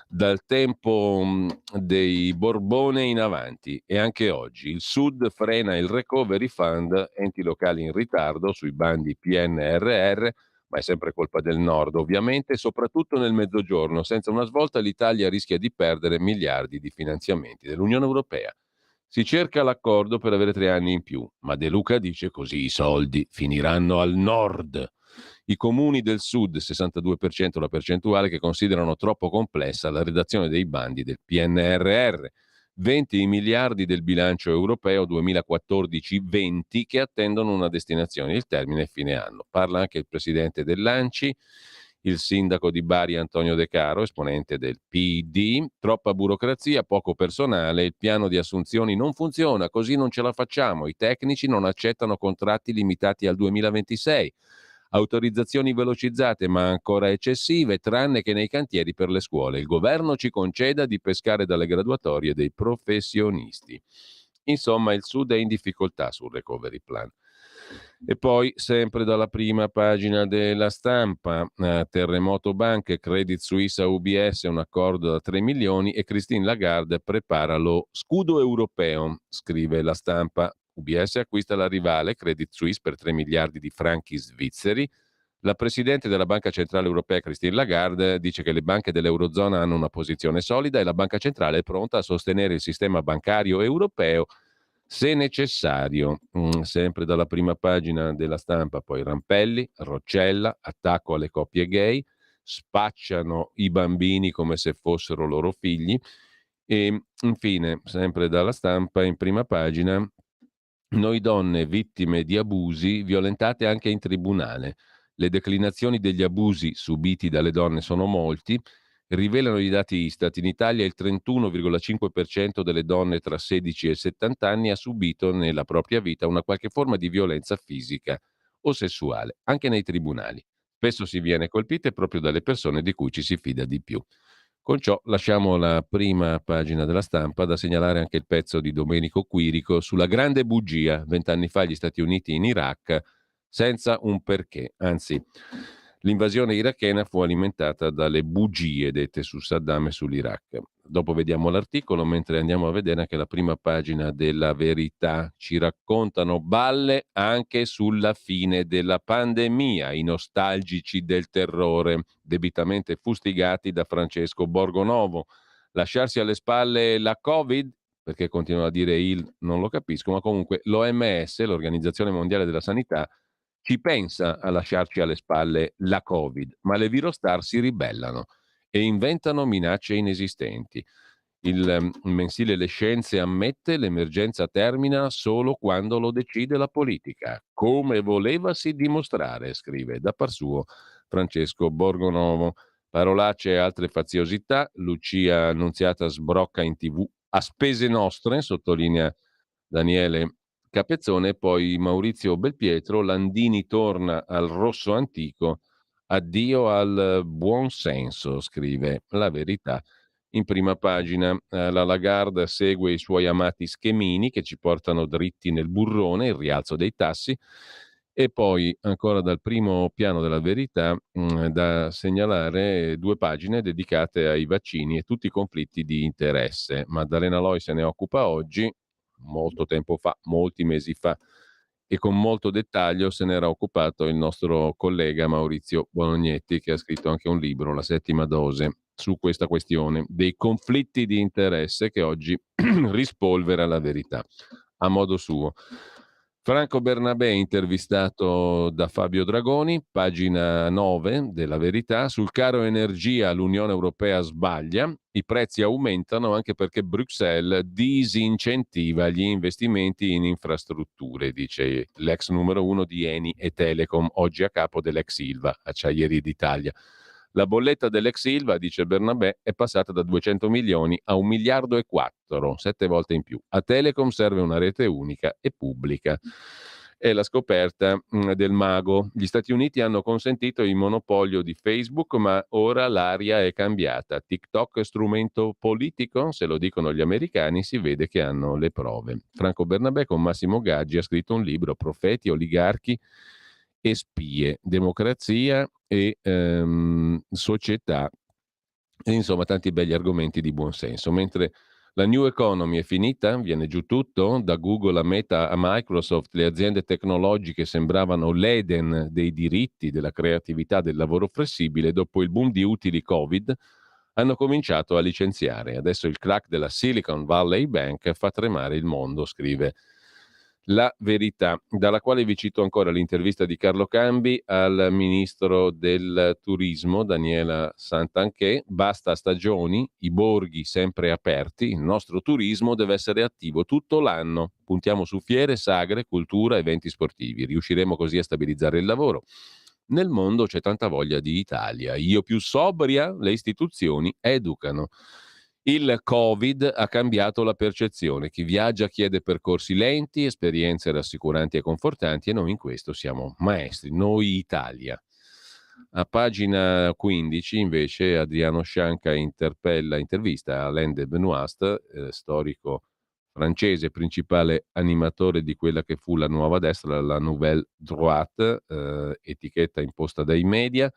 dal tempo dei Borbone in avanti, e anche oggi il sud frena il recovery fund, enti locali in ritardo sui bandi PNRR, ma è sempre colpa del nord ovviamente, soprattutto nel mezzogiorno. Senza una svolta l'Italia rischia di perdere miliardi di finanziamenti dell'Unione Europea. Si cerca l'accordo per avere 3 anni in più, ma De Luca dice così i soldi finiranno al nord. I comuni del sud, 62% la percentuale, che considerano troppo complessa la redazione dei bandi del PNRR. 20 miliardi del bilancio europeo 2014-20 che attendono una destinazione. Il termine è fine anno. Parla anche il presidente dell'ANCI, il sindaco di Bari Antonio De Caro, esponente del PD. Troppa burocrazia, poco personale, il piano di assunzioni non funziona, così non ce la facciamo. I tecnici non accettano contratti limitati al 2026. Autorizzazioni velocizzate ma ancora eccessive, tranne che nei cantieri per le scuole. Il governo ci conceda di pescare dalle graduatorie dei professionisti. Insomma, il Sud è in difficoltà sul recovery plan. E poi, sempre dalla prima pagina della Stampa, terremoto banche, Credit Suisse a UBS, un accordo da 3 milioni e Christine Lagarde prepara lo scudo europeo, scrive la Stampa. UBS acquista la rivale Credit Suisse per 3 miliardi di franchi svizzeri. La presidente della Banca Centrale Europea, Christine Lagarde, dice che le banche dell'Eurozona hanno una posizione solida e la Banca Centrale è pronta a sostenere il sistema bancario europeo se necessario. Sempre dalla prima pagina della Stampa, poi Rampelli, Roccella, attacco alle coppie gay, spacciano i bambini come se fossero loro figli. E infine, sempre dalla Stampa, in prima pagina, noi donne vittime di abusi violentate anche in tribunale. Le declinazioni degli abusi subiti dalle donne sono molti. Rivelano i dati Istat, in Italia il 31,5% delle donne tra 16 e 70 anni ha subito nella propria vita una qualche forma di violenza fisica o sessuale, anche nei tribunali. Spesso si viene colpite proprio dalle persone di cui ci si fida di più. Con ciò lasciamo la prima pagina della Stampa, da segnalare anche il pezzo di Domenico Quirico sulla grande bugia, 20 anni fa gli Stati Uniti in Iraq senza un perché, anzi l'invasione irachena fu alimentata dalle bugie dette su Saddam e sull'Iraq. Dopo vediamo l'articolo, mentre andiamo a vedere anche la prima pagina della Verità. Ci raccontano balle anche sulla fine della pandemia, i nostalgici del terrore, debitamente fustigati da Francesco Borgonovo. Lasciarsi alle spalle la Covid, perché continua a dire il non lo capisco, ma comunque l'OMS, l'Organizzazione Mondiale della Sanità, ci pensa a lasciarci alle spalle la Covid, ma le virostar si ribellano e inventano minacce inesistenti. Il mensile Le Scienze ammette l'emergenza termina solo quando lo decide la politica, come volevasi dimostrare, scrive da par suo Francesco Borgonovo. Parolacce e altre faziosità, Lucia Annunziata sbrocca in TV a spese nostre, sottolinea Daniele Capezzone, poi Maurizio Belpietro, Landini torna al rosso antico, addio al buon senso, scrive La Verità. In prima pagina la Lagarde segue i suoi amati schemini che ci portano dritti nel burrone, il rialzo dei tassi, e poi ancora dal primo piano della Verità da segnalare 2 pagine dedicate ai vaccini e tutti i conflitti di interesse. Maddalena Loi se ne occupa oggi, molto tempo fa, molti mesi fa, e con molto dettaglio se n'era occupato il nostro collega Maurizio Bolognetti, che ha scritto anche un libro, La settima dose, su questa questione dei conflitti di interesse che oggi rispolvera La Verità a modo suo. Franco Bernabé, intervistato da Fabio Dragoni, pagina 9 della Verità, sul caro energia l'Unione Europea sbaglia, i prezzi aumentano anche perché Bruxelles disincentiva gli investimenti in infrastrutture, dice l'ex numero 1 di Eni e Telecom, oggi a capo dell'ex Ilva, Acciaierie d'Italia. La bolletta dell'ex Ilva, dice Bernabé, è passata da 200 milioni a 1 miliardo e 4, 7 volte in più. A Telecom serve una rete unica e pubblica. È la scoperta del mago. Gli Stati Uniti hanno consentito il monopolio di Facebook, ma ora l'aria è cambiata. TikTok è strumento politico? Se lo dicono gli americani, si vede che hanno le prove. Franco Bernabé con Massimo Gaggi ha scritto un libro, Profeti, oligarchi e spie, democrazia e società, e insomma tanti begli argomenti di buonsenso. Mentre la New Economy è finita, viene giù tutto, da Google a Meta a Microsoft, le aziende tecnologiche sembravano l'Eden dei diritti, della creatività, del lavoro flessibile, dopo il boom di utili Covid hanno cominciato a licenziare. Adesso il crack della Silicon Valley Bank fa tremare il mondo, scrive La Verità, dalla quale vi cito ancora l'intervista di Carlo Cambi al ministro del turismo Daniela Santanchè. Basta stagioni, i borghi sempre aperti, il nostro turismo deve essere attivo tutto l'anno. Puntiamo su fiere, sagre, cultura, eventi sportivi. Riusciremo così a stabilizzare il lavoro. Nel mondo c'è tanta voglia di Italia. Io più sobria, le istituzioni educano. Il Covid ha cambiato la percezione. Chi viaggia chiede percorsi lenti, esperienze rassicuranti e confortanti e noi in questo siamo maestri, noi Italia. A pagina 15 invece Adriano Scianca intervista Alain de Benoist, storico francese, principale animatore di quella che fu la nuova destra, la Nouvelle Droite, etichetta imposta dai media.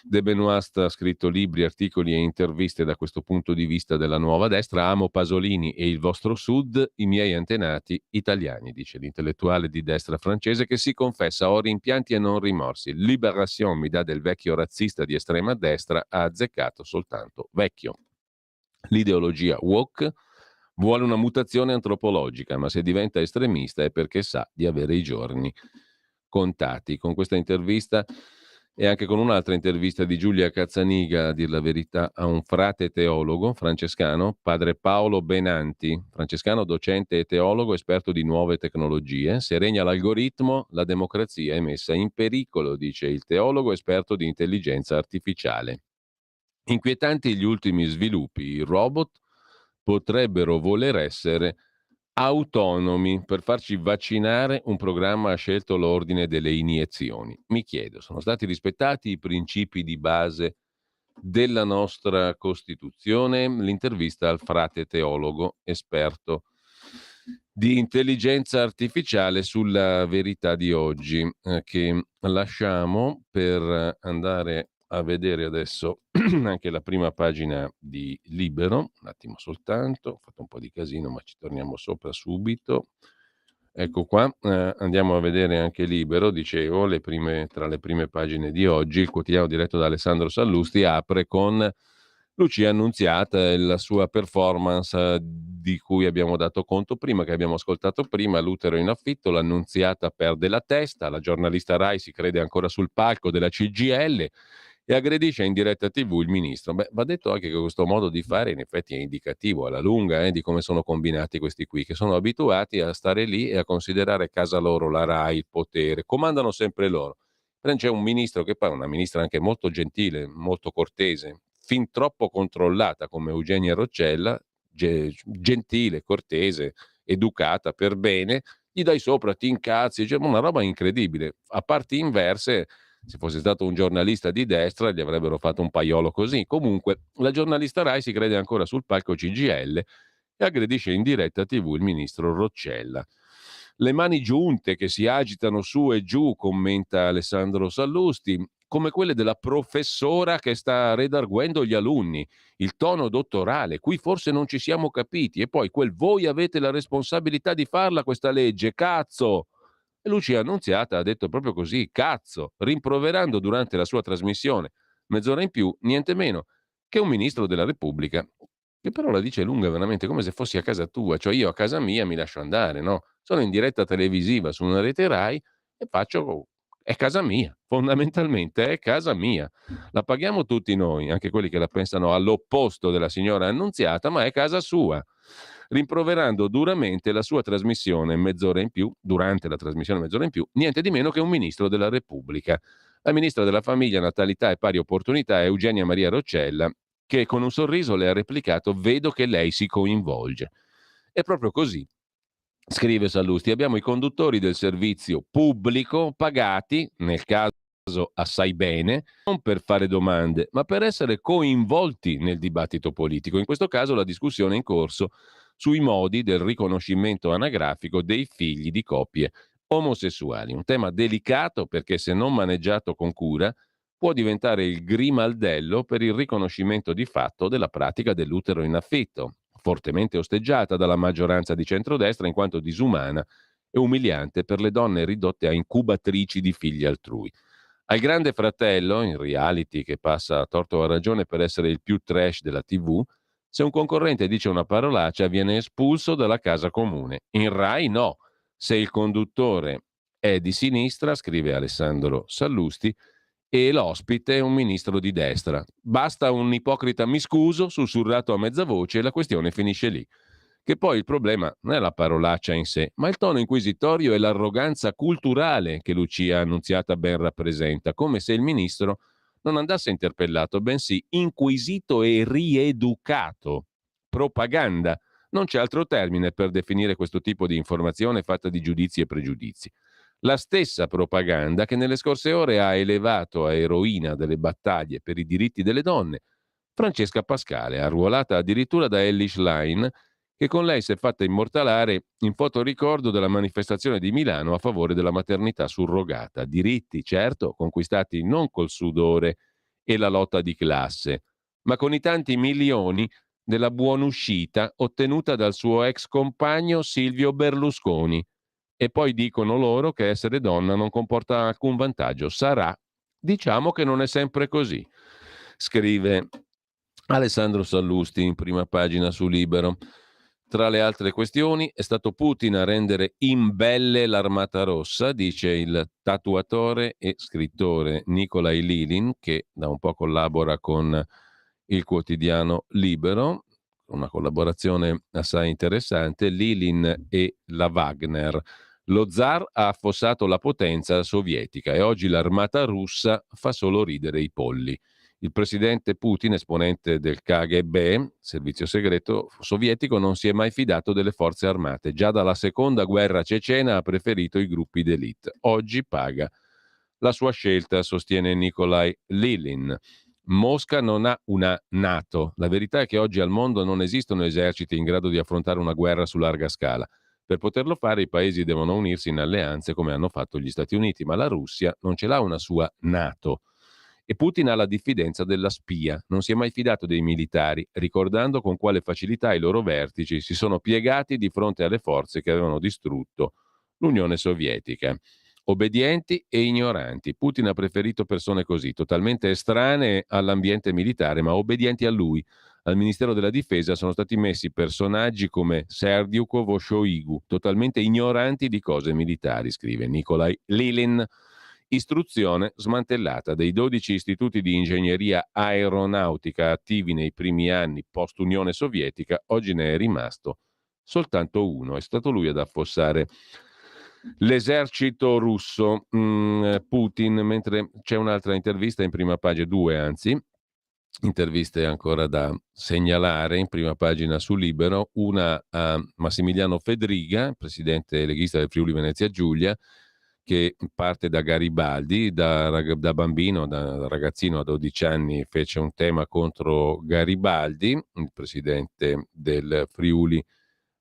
De Benoist ha scritto libri, articoli e interviste da questo punto di vista della nuova destra. Amo Pasolini e il vostro Sud, i miei antenati italiani, dice l'intellettuale di destra francese che si confessa ho rimpianti e non rimorsi. Libération mi dà del vecchio razzista di estrema destra, ha azzeccato soltanto vecchio. L'ideologia woke vuole una mutazione antropologica, ma se diventa estremista è perché sa di avere i giorni contati. Con questa intervista e anche con un'altra intervista di Giulia Cazzaniga, a dir la verità, a un frate teologo francescano, padre Paolo Benanti, francescano, docente e teologo, esperto di nuove tecnologie. Se regna l'algoritmo, la democrazia è messa in pericolo, dice il teologo esperto di intelligenza artificiale. Inquietanti gli ultimi sviluppi, i robot potrebbero voler essere autonomi. Per farci vaccinare un programma ha scelto l'ordine delle iniezioni. Mi chiedo, sono stati rispettati i principi di base della nostra Costituzione? L'intervista al frate teologo esperto di intelligenza artificiale sulla Verità di oggi, che lasciamo per andare a vedere adesso anche la prima pagina di Libero. Un attimo soltanto, ho fatto un po' di casino, ma ci torniamo sopra subito. Ecco qua, andiamo a vedere anche Libero, dicevo, tra le prime pagine di oggi, il quotidiano diretto da Alessandro Sallusti apre con Lucia Annunziata e la sua performance di cui abbiamo dato conto prima, che abbiamo ascoltato prima, l'utero in affitto, l'Annunziata perde la testa, la giornalista Rai si crede ancora sul palco della CGIL e aggredisce in diretta TV il ministro. Beh, va detto anche che questo modo di fare in effetti è indicativo alla lunga di come sono combinati questi qui, che sono abituati a stare lì e a considerare casa loro la Rai, il potere, comandano sempre loro. Poi c'è un ministro che poi è una ministra anche molto gentile, molto cortese, fin troppo controllata come Eugenia Roccella, gentile, cortese, educata, per bene, gli dai sopra, ti incazzi, cioè una roba incredibile. A parti inverse, se fosse stato un giornalista di destra gli avrebbero fatto un paiolo così. Comunque, la giornalista Rai si crede ancora sul palco CGIL e aggredisce in diretta TV il ministro Roccella. Le mani giunte che si agitano su e giù, commenta Alessandro Sallusti, come quelle della professora che sta redarguendo gli alunni. Il tono dottorale, qui forse non ci siamo capiti. E poi quel voi avete la responsabilità di farla questa legge, cazzo! E Lucia Annunziata ha detto proprio così, cazzo, rimproverando durante la sua trasmissione, mezz'ora in più, niente meno che un ministro della Repubblica, che però la dice lunga veramente, come se fossi a casa tua, cioè io a casa mia mi lascio andare, no? Sono in diretta televisiva su una rete Rai e faccio, è casa mia, fondamentalmente è casa mia. La paghiamo tutti noi, anche quelli che la pensano all'opposto della signora Annunziata, ma è casa sua. Rimproverando duramente la sua trasmissione mezz'ora in più, durante la trasmissione mezz'ora in più, niente di meno che un ministro della Repubblica. La ministra della Famiglia, Natalità e Pari Opportunità è Eugenia Maria Roccella, che con un sorriso le ha replicato: vedo che lei si coinvolge. È proprio così, scrive Sallusti. Abbiamo i conduttori del servizio pubblico pagati, nel caso assai bene, non per fare domande, ma per essere coinvolti nel dibattito politico. In questo caso la discussione è in corso sui modi del riconoscimento anagrafico dei figli di coppie omosessuali. Un tema delicato perché se non maneggiato con cura può diventare il grimaldello per il riconoscimento di fatto della pratica dell'utero in affitto, fortemente osteggiata dalla maggioranza di centrodestra in quanto disumana e umiliante per le donne ridotte a incubatrici di figli altrui. Al Grande Fratello, in reality che passa a torto o a ragione per essere il più trash della TV, se un concorrente dice una parolaccia viene espulso dalla casa comune. In Rai no. se il conduttore è di sinistra, scrive Alessandro Sallusti, e l'ospite è un ministro di destra. Basta un ipocrita miscuso, sussurrato a mezza voce, e la questione finisce lì. Che poi il problema non è la parolaccia in sé, ma il tono inquisitorio e l'arroganza culturale che Lucia Annunziata ben rappresenta, come se il ministro non andasse interpellato, bensì inquisito e rieducato. Propaganda. Non c'è altro termine per definire questo tipo di informazione fatta di giudizi e pregiudizi. La stessa propaganda che nelle scorse ore ha elevato a eroina delle battaglie per i diritti delle donne Francesca Pascale, arruolata addirittura da Elly Schlein, che con lei si è fatta immortalare in fotoricordo della manifestazione di Milano a favore della maternità surrogata. Diritti, certo, conquistati non col sudore e la lotta di classe, ma con i tanti milioni della buonuscita ottenuta dal suo ex compagno Silvio Berlusconi. E poi dicono loro che essere donna non comporta alcun vantaggio. Sarà. Diciamo che non è sempre così, scrive Alessandro Sallusti in prima pagina su Libero. Tra le altre questioni è stato Putin a rendere imbelle l'Armata Rossa, dice il tatuatore e scrittore Nikolai Lilin, che da un po' collabora con il quotidiano Libero, una collaborazione assai interessante, Lilin e la Wagner. Lo zar ha affossato la potenza sovietica e oggi l'armata russa fa solo ridere i polli. Il presidente Putin, esponente del KGB, servizio segreto sovietico, non si è mai fidato delle forze armate. Già dalla seconda guerra cecena ha preferito i gruppi d'élite. Oggi paga la sua scelta, sostiene Nikolai Lilin. Mosca non ha una NATO. La verità è che oggi al mondo non esistono eserciti in grado di affrontare una guerra su larga scala. Per poterlo fare i paesi devono unirsi in alleanze come hanno fatto gli Stati Uniti, ma la Russia non ce l'ha una sua NATO. E Putin ha la diffidenza della spia, non si è mai fidato dei militari, ricordando con quale facilità i loro vertici si sono piegati di fronte alle forze che avevano distrutto l'Unione Sovietica. Obbedienti e ignoranti. Putin ha preferito persone così, totalmente estranee all'ambiente militare, ma obbedienti a lui. Al Ministero della Difesa sono stati messi personaggi come Serdyukov o Shoigu, totalmente ignoranti di cose militari, scrive Nikolai Lilin. Istruzione smantellata dei 12 istituti di ingegneria aeronautica attivi nei primi anni post-Unione Sovietica, oggi ne è rimasto soltanto uno. È stato lui ad affossare l'esercito russo, Putin, mentre c'è un'altra intervista in prima pagina, due anzi, interviste ancora da segnalare in prima pagina su Libero, una a Massimiliano Fedriga, presidente leghista del Friuli Venezia Giulia, che parte da Garibaldi, da bambino, da ragazzino a 12 anni fece un tema contro Garibaldi, il presidente del Friuli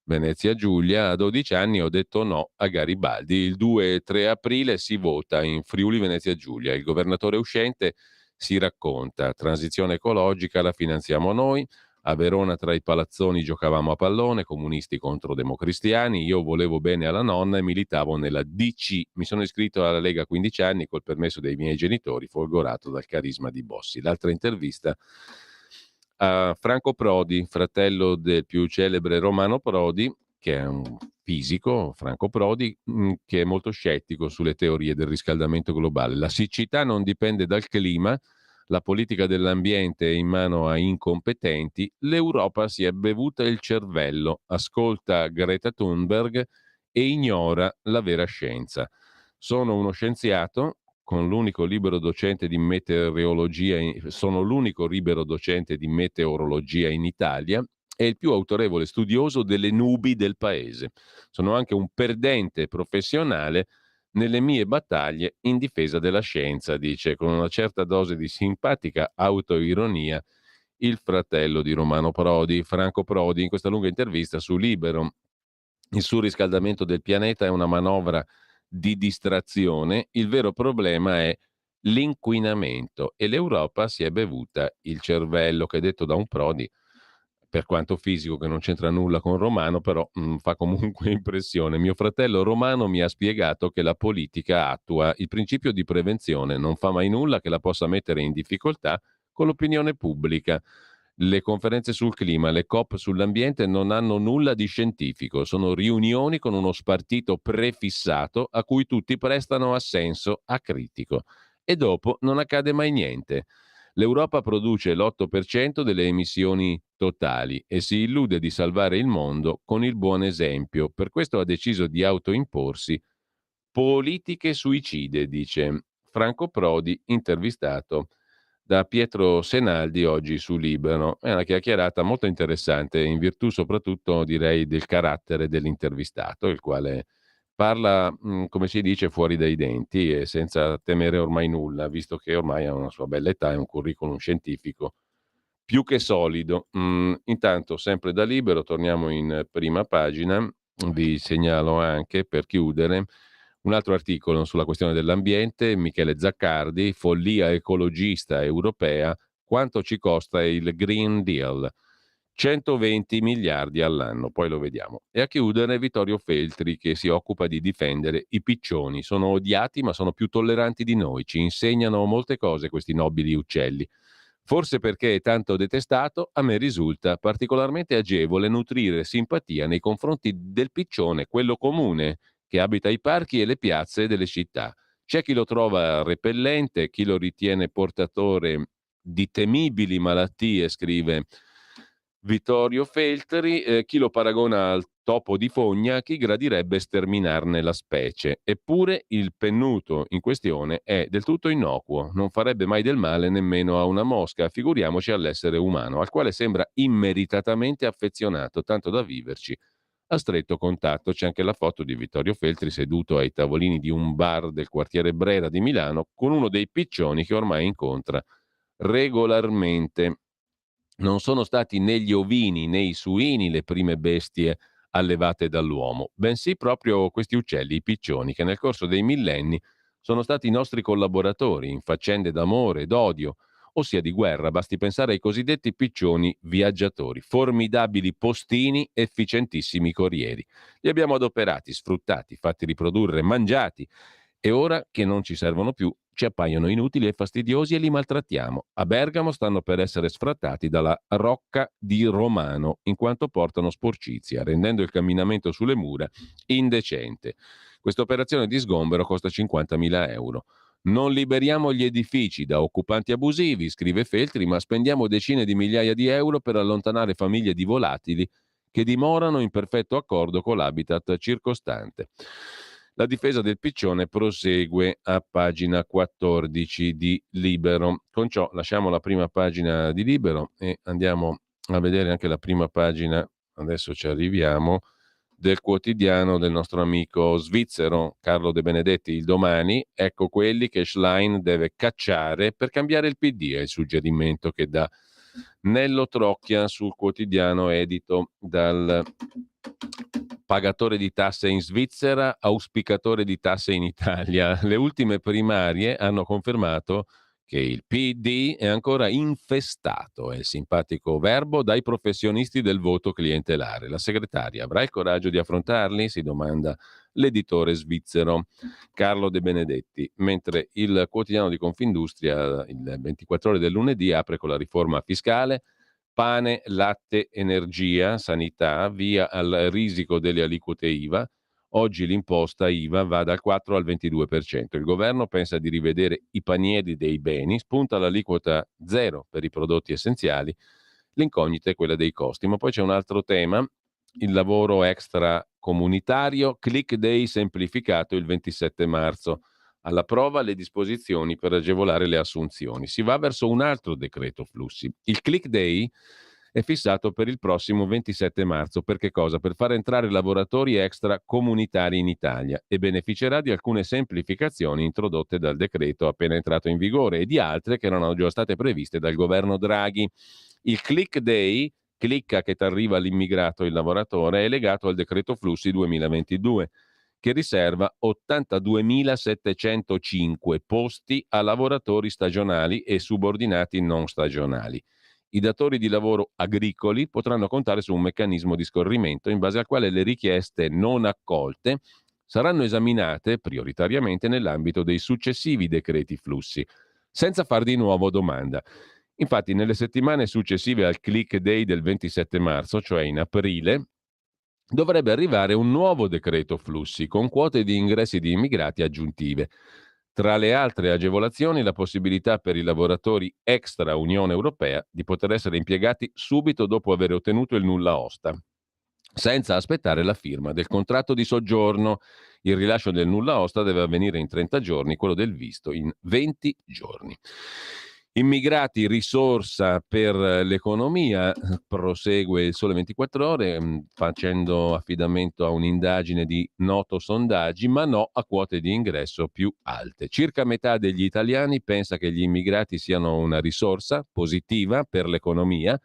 Venezia Giulia. A 12 anni ho detto no a Garibaldi. Il 2 e 3 aprile si vota in Friuli Venezia Giulia. Il governatore uscente si racconta: transizione ecologica la finanziamo noi. A Verona tra i palazzoni giocavamo a pallone, comunisti contro democristiani, io volevo bene alla nonna e militavo nella DC. Mi sono iscritto alla Lega a 15 anni col permesso dei miei genitori, folgorato dal carisma di Bossi. L'altra intervista a Franco Prodi, fratello del più celebre Romano Prodi, che è un fisico, Franco Prodi, che è molto scettico sulle teorie del riscaldamento globale. La siccità non dipende dal clima, la politica dell'ambiente è in mano a incompetenti, l'Europa si è bevuta il cervello, ascolta Greta Thunberg e ignora la vera scienza. Sono uno scienziato, con l'unico libero docente di meteorologia, sono l'unico libero docente di meteorologia in Italia e il più autorevole studioso delle nubi del paese. Sono anche un perdente professionale nelle mie battaglie in difesa della scienza, dice con una certa dose di simpatica autoironia il fratello di Romano Prodi, Franco Prodi, in questa lunga intervista su Libero. Il surriscaldamento del pianeta è una manovra di distrazione, il vero problema è l'inquinamento e l'Europa si è bevuta il cervello, che è detto da un Prodi, per quanto fisico, che non c'entra nulla con Romano, però fa comunque impressione. Mio fratello Romano mi ha spiegato che la politica attua il principio di prevenzione, non fa mai nulla che la possa mettere in difficoltà con l'opinione pubblica. Le conferenze sul clima, le COP sull'ambiente non hanno nulla di scientifico, sono riunioni con uno spartito prefissato a cui tutti prestano assenso acritico. E dopo non accade mai niente. L'Europa produce l'8% delle emissioni totali e si illude di salvare il mondo con il buon esempio. Per questo ha deciso di autoimporsi politiche suicide, dice Franco Prodi, intervistato da Pietro Senaldi oggi su Libero. È una chiacchierata molto interessante, in virtù soprattutto, direi, del carattere dell'intervistato, il quale parla, come si dice, fuori dai denti e senza temere ormai nulla, visto che ormai ha una sua bella età e un curriculum scientifico più che solido. Intanto, sempre da Libero, torniamo in prima pagina. Vi segnalo anche, per chiudere, un altro articolo sulla questione dell'ambiente, Michele Zaccardi, follia ecologista europea, quanto ci costa il Green Deal? 120 miliardi all'anno, poi lo vediamo. E a chiudere Vittorio Feltri che si occupa di difendere i piccioni. Sono odiati ma sono più tolleranti di noi, ci insegnano molte cose questi nobili uccelli. Forse perché è tanto detestato, a me risulta particolarmente agevole nutrire simpatia nei confronti del piccione, quello comune, che abita i parchi e le piazze delle città. C'è chi lo trova repellente, chi lo ritiene portatore di temibili malattie, scrive Vittorio Feltri, chi lo paragona al topo di fogna, chi gradirebbe sterminarne la specie. Eppure il pennuto in questione è del tutto innocuo, non farebbe mai del male nemmeno a una mosca, figuriamoci all'essere umano, al quale sembra immeritatamente affezionato, tanto da viverci a stretto contatto. C'è anche la foto di Vittorio Feltri seduto ai tavolini di un bar del quartiere Brera di Milano con uno dei piccioni che ormai incontra regolarmente. Non sono stati né gli ovini né i suini le prime bestie allevate dall'uomo, bensì proprio questi uccelli, i piccioni, che nel corso dei millenni sono stati i nostri collaboratori in faccende d'amore, d'odio, ossia di guerra. Basti pensare ai cosiddetti piccioni viaggiatori, formidabili postini, efficientissimi corrieri. Li abbiamo adoperati, sfruttati, fatti riprodurre, mangiati e ora che non ci servono più, ci appaiono inutili e fastidiosi e li maltrattiamo. A Bergamo stanno per essere sfrattati dalla Rocca di Romano, in quanto portano sporcizia, rendendo il camminamento sulle mura indecente. Questa operazione di sgombero costa 50.000 euro. Non liberiamo gli edifici da occupanti abusivi, scrive Feltri, ma spendiamo decine di migliaia di euro per allontanare famiglie di volatili che dimorano in perfetto accordo con l'habitat circostante. La difesa del piccione prosegue a pagina 14 di Libero. Con ciò lasciamo la prima pagina di Libero e andiamo a vedere anche la prima pagina, adesso ci arriviamo, del quotidiano del nostro amico svizzero Carlo De Benedetti, il Domani. Ecco quelli che Schlein deve cacciare per cambiare il PD, è il suggerimento che dà Nello Trocchia sul quotidiano edito dal pagatore di tasse in Svizzera, auspicatore di tasse in Italia. Le ultime primarie hanno confermato che il PD è ancora infestato, è il simpatico verbo, dai professionisti del voto clientelare. La segretaria avrà il coraggio di affrontarli? Si domanda l'editore svizzero Carlo De Benedetti, mentre il quotidiano di Confindustria, il 24 ore del lunedì, apre con la riforma fiscale. Pane, latte, energia, sanità, via al risico delle aliquote IVA. Oggi l'imposta IVA va dal 4 al 22%. Il governo pensa di rivedere i panieri dei beni, spunta l'aliquota zero per i prodotti essenziali, l'incognita è quella dei costi. Ma poi c'è un altro tema, il lavoro extracomunitario, click day semplificato il 27 marzo. Alla prova le disposizioni per agevolare le assunzioni. Si va verso un altro decreto flussi. Il click day è fissato per il prossimo 27 marzo. Per che cosa? Per far entrare lavoratori extracomunitari in Italia e beneficerà di alcune semplificazioni introdotte dal decreto appena entrato in vigore e di altre che erano già state previste dal governo Draghi. Il click day, clicca che t'arriva l'immigrato, il lavoratore, è legato al decreto flussi 2022 che riserva 82.705 posti a lavoratori stagionali e subordinati non stagionali. I datori di lavoro agricoli potranno contare su un meccanismo di scorrimento in base al quale le richieste non accolte saranno esaminate prioritariamente nell'ambito dei successivi decreti flussi, senza far di nuovo domanda. Infatti, nelle settimane successive al click day del 27 marzo, cioè in aprile, dovrebbe arrivare un nuovo decreto flussi con quote di ingressi di immigrati aggiuntive. Tra le altre agevolazioni, la possibilità per i lavoratori extra Unione Europea di poter essere impiegati subito dopo aver ottenuto il nulla osta, senza aspettare la firma del contratto di soggiorno. Il rilascio del nulla osta deve avvenire in 30 giorni, quello del visto in 20 giorni. Immigrati, risorsa per l'economia, prosegue il Sole 24 Ore facendo affidamento a un'indagine di Noto Sondaggi, ma no a quote di ingresso più alte. Circa metà degli italiani pensa che gli immigrati siano una risorsa positiva per l'economia.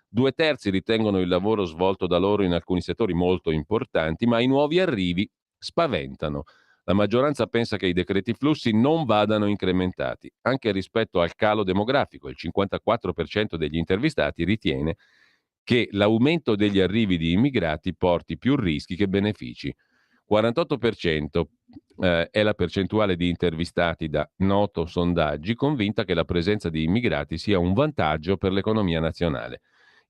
2/3 ritengono il lavoro svolto da loro in alcuni settori molto importanti, ma i nuovi arrivi spaventano. La maggioranza pensa che i decreti flussi non vadano incrementati, anche rispetto al calo demografico. Il 54% degli intervistati ritiene che l'aumento degli arrivi di immigrati porti più rischi che benefici. 48% è la percentuale di intervistati da Noto Sondaggi convinta che la presenza di immigrati sia un vantaggio per l'economia nazionale.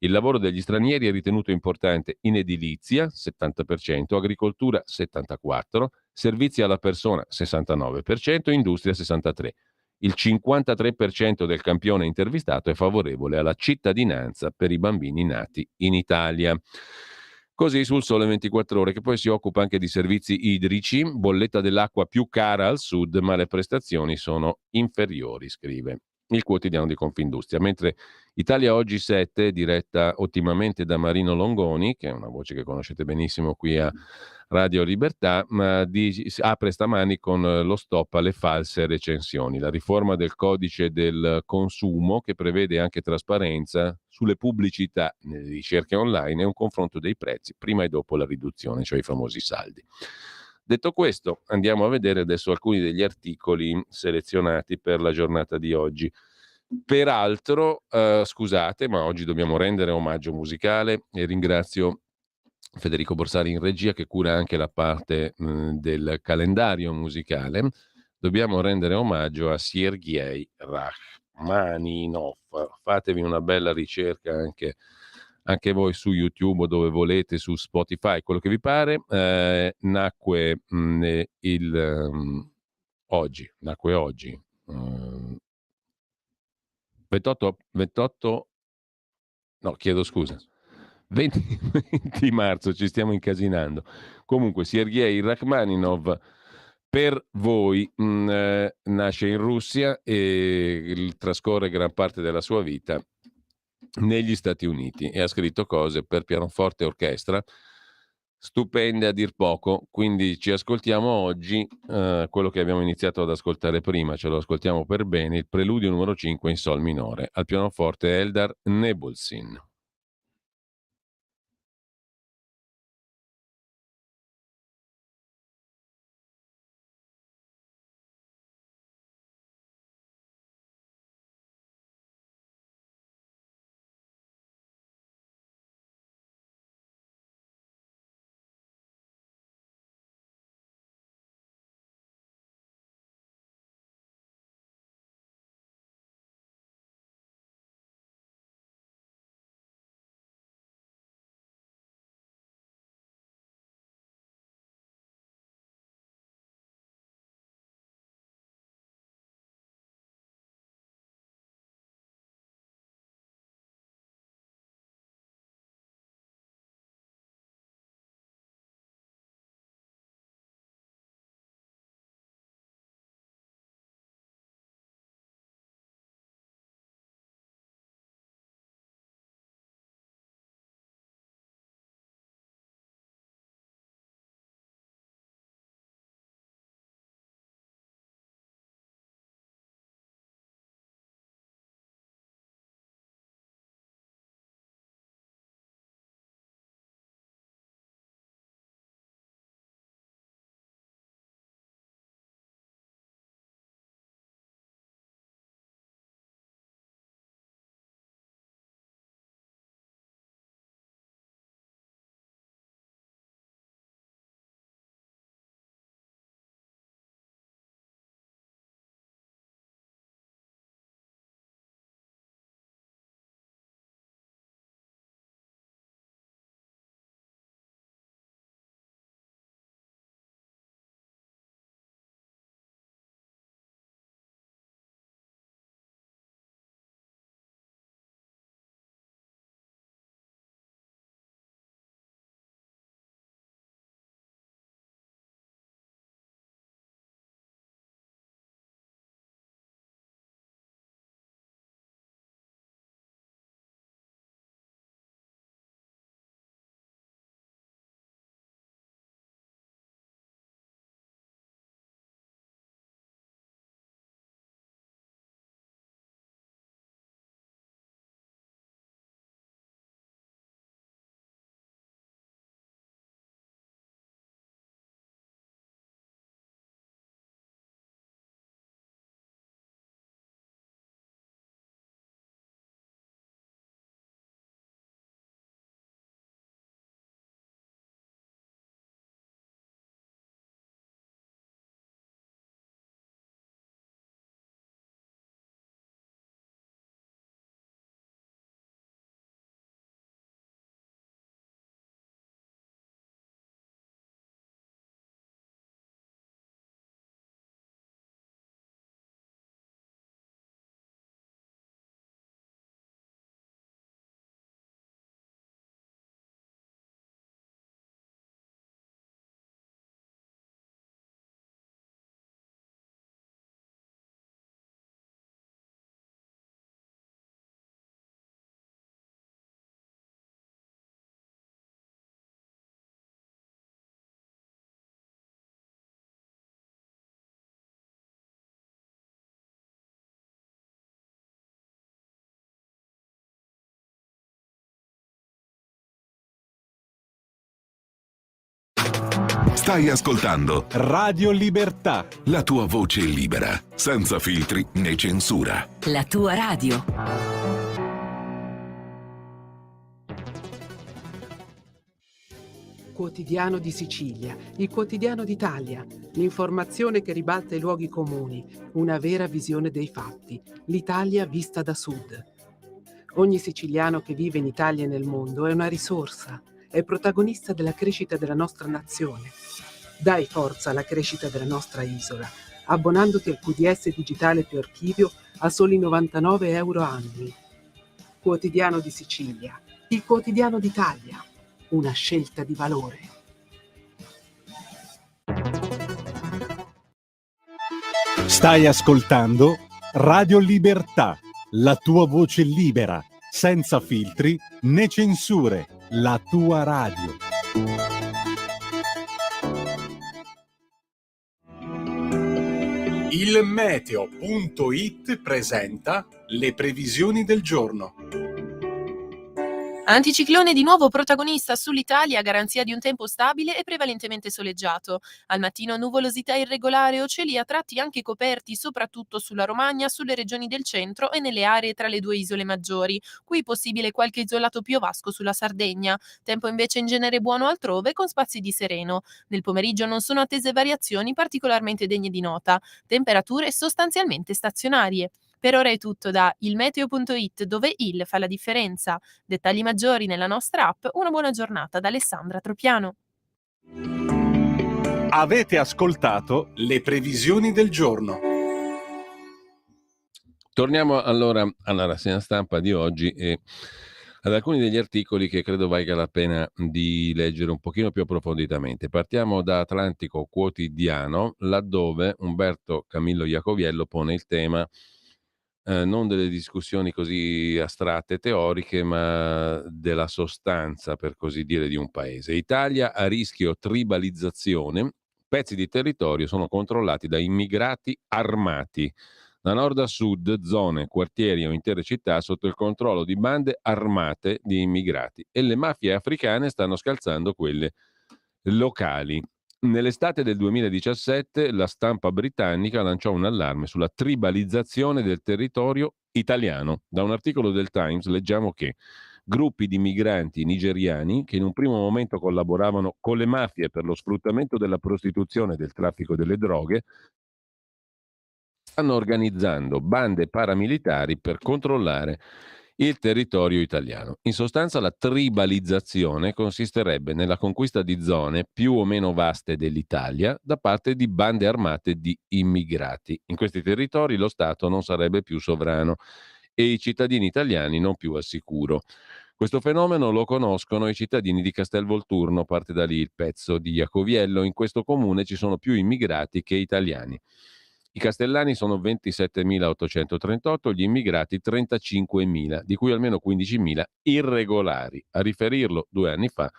Il lavoro degli stranieri è ritenuto importante in edilizia, 70%, agricoltura, 74%, servizi alla persona, 69%, industria, 63%. Il 53% del campione intervistato è favorevole alla cittadinanza per i bambini nati in Italia. Così sul Sole 24 Ore, che poi si occupa anche di servizi idrici, bolletta dell'acqua più cara al sud, ma le prestazioni sono inferiori, scrive il quotidiano di Confindustria. Mentre Italia Oggi 7, diretta ottimamente da Marino Longoni, che è una voce che conoscete benissimo qui a Radio Libertà, ma apre stamani con lo stop alle false recensioni. La riforma del codice del consumo, che prevede anche trasparenza sulle pubblicità nelle ricerche online e un confronto dei prezzi prima e dopo la riduzione, cioè i famosi saldi. Detto questo, andiamo a vedere adesso alcuni degli articoli selezionati per la giornata di oggi. Peraltro, scusate, ma oggi dobbiamo rendere omaggio musicale e ringrazio Federico Borsari in regia che cura anche la parte del calendario musicale. Dobbiamo rendere omaggio a Sergei Rachmaninov. Fatevi una bella ricerca anche voi su YouTube o dove volete, su Spotify, quello che vi pare. Nacque nacque oggi, 28, no, chiedo scusa, 20, 20 marzo, ci stiamo incasinando. Comunque, Sergei Rachmaninov, per voi, nasce in Russia e trascorre gran parte della sua vita negli Stati Uniti e ha scritto cose per pianoforte e orchestra stupende a dir poco. Quindi ci ascoltiamo oggi quello che abbiamo iniziato ad ascoltare prima, ce lo ascoltiamo per bene, il preludio numero 5 in sol minore, al pianoforte Eldar Nebulsin. Stai ascoltando Radio Libertà. la tua voce libera, senza filtri né censura. La tua radio. Quotidiano di Sicilia, il quotidiano d'Italia, l'informazione che ribalta i luoghi comuni, una vera visione dei fatti, l'Italia vista da sud. Ogni siciliano che vive in Italia e nel mondo è una risorsa, è protagonista della crescita della nostra nazione. Dai forza alla crescita della nostra isola, abbonandoti al QDS digitale più archivio a soli 99 euro annui. Quotidiano di Sicilia, il quotidiano d'Italia, una scelta di valore. Stai ascoltando Radio Libertà, la tua voce libera, senza filtri né censure, la tua radio. Il meteo.it presenta le previsioni del giorno. Anticiclone di nuovo protagonista sull'Italia a garanzia di un tempo stabile e prevalentemente soleggiato. Al mattino nuvolosità irregolare o cieli a tratti anche coperti, soprattutto sulla Romagna, sulle regioni del centro e nelle aree tra le due isole maggiori. Qui possibile qualche isolato piovasco sulla Sardegna. Tempo invece in genere buono altrove con spazi di sereno. Nel pomeriggio non sono attese variazioni particolarmente degne di nota. Temperature sostanzialmente stazionarie. Per ora è tutto da ilmeteo.it, dove il fa la differenza. Dettagli maggiori nella nostra app. Una buona giornata da Alessandra Tropiano. Avete ascoltato le previsioni del giorno. Torniamo allora alla rassegna stampa di oggi e ad alcuni degli articoli che credo valga la pena di leggere un pochino più approfonditamente. Partiamo da Atlantico Quotidiano, laddove Umberto Camillo Iacoviello pone il tema non delle discussioni così astratte e teoriche, ma della sostanza, per così dire, di un paese. Italia a rischio tribalizzazione, pezzi di territorio sono controllati da immigrati armati. Da nord a sud, zone, quartieri o intere città sotto il controllo di bande armate di immigrati e le mafie africane stanno scalzando quelle locali. Nell'estate del 2017 la stampa britannica lanciò un allarme sulla tribalizzazione del territorio italiano. Da un articolo del Times leggiamo che gruppi di migranti nigeriani che in un primo momento collaboravano con le mafie per lo sfruttamento della prostituzione e del traffico delle droghe stanno organizzando bande paramilitari per controllare il territorio italiano. In sostanza la tribalizzazione consisterebbe nella conquista di zone più o meno vaste dell'Italia da parte di bande armate di immigrati. In questi territori lo Stato non sarebbe più sovrano e i cittadini italiani non più al sicuro. Questo fenomeno lo conoscono i cittadini di Castelvolturno, parte da lì il pezzo di Iacoviello. In questo comune ci sono più immigrati che italiani. I castellani sono 27.838, gli immigrati 35.000, di cui almeno 15.000 irregolari. A riferirlo 2 anni fa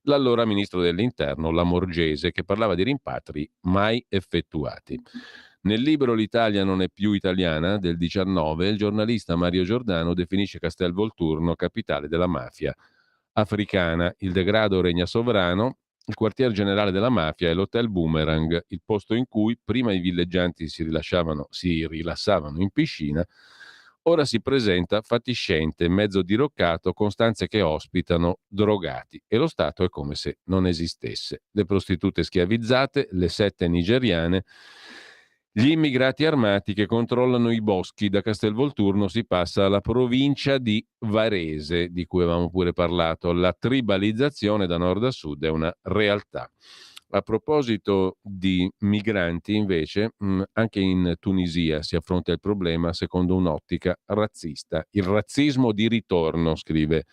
l'allora ministro dell'Interno Lamorgese, che parlava di rimpatri mai effettuati. Nel libro L'Italia non è più italiana del 19, il giornalista Mario Giordano definisce Castelvolturno capitale della mafia africana. Il degrado regna sovrano. Il quartier generale della mafia è l'Hotel Boomerang, il posto in cui prima i villeggianti si rilassavano in piscina, ora si presenta fatiscente, mezzo diroccato, con stanze che ospitano drogati e lo Stato è come se non esistesse. Le prostitute schiavizzate, le sette nigeriane, gli immigrati armati che controllano i boschi. Da Castelvolturno si passa alla provincia di Varese, di cui avevamo pure parlato. La tribalizzazione da nord a sud è una realtà. A proposito di migranti, invece, anche in Tunisia si affronta il problema secondo un'ottica razzista. Il razzismo di ritorno, scrive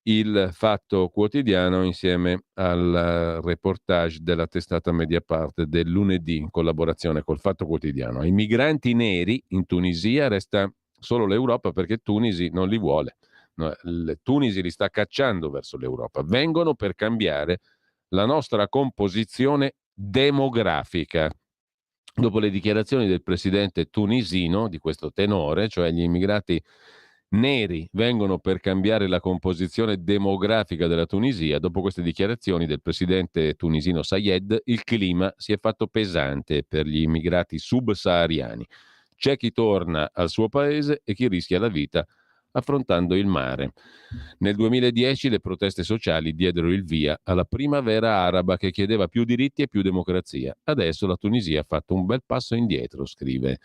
il Fatto Quotidiano insieme al reportage della testata Mediapart del lunedì in collaborazione col Fatto Quotidiano. Ai migranti neri in Tunisia resta solo l'Europa perché Tunisi non li vuole. No, Tunisi li sta cacciando verso l'Europa. Vengono per cambiare la nostra composizione demografica. Dopo le dichiarazioni del presidente tunisino di questo tenore, cioè gli immigrati neri vengono per cambiare la composizione demografica della Tunisia. Dopo queste dichiarazioni del presidente tunisino Sayed, il clima si è fatto pesante per gli immigrati subsahariani. C'è chi torna al suo paese e chi rischia la vita affrontando il mare. Nel 2010 le proteste sociali diedero il via alla primavera araba che chiedeva più diritti e più democrazia. Adesso la Tunisia ha fatto un bel passo indietro, scrive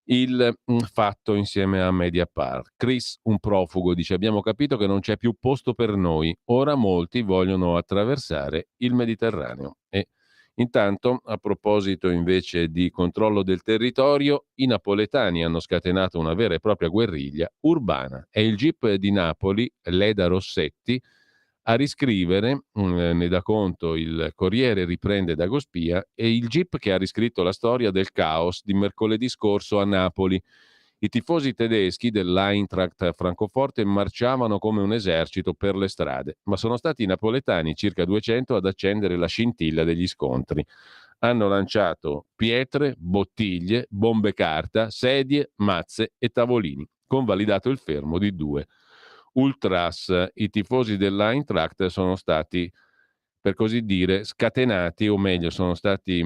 il Fatto insieme a Mediapart. Chris, un profugo, dice: abbiamo capito che non c'è più posto per noi, ora molti vogliono attraversare il Mediterraneo. E intanto, a proposito invece di controllo del territorio, i napoletani hanno scatenato una vera e propria guerriglia urbana. È il GIP di Napoli, Leda Rossetti, a riscrivere, ne dà conto il Corriere, riprende Dagospia, e il GIP che ha riscritto la storia del caos di mercoledì scorso a Napoli. I tifosi tedeschi dell'Eintracht Francoforte marciavano come un esercito per le strade, ma sono stati i napoletani, circa 200, ad accendere la scintilla degli scontri. Hanno lanciato pietre, bottiglie, bombe carta, sedie, mazze e tavolini, convalidato il fermo di 2 ultras. I tifosi dell'Eintracht sono stati, per così dire, scatenati, o meglio, sono stati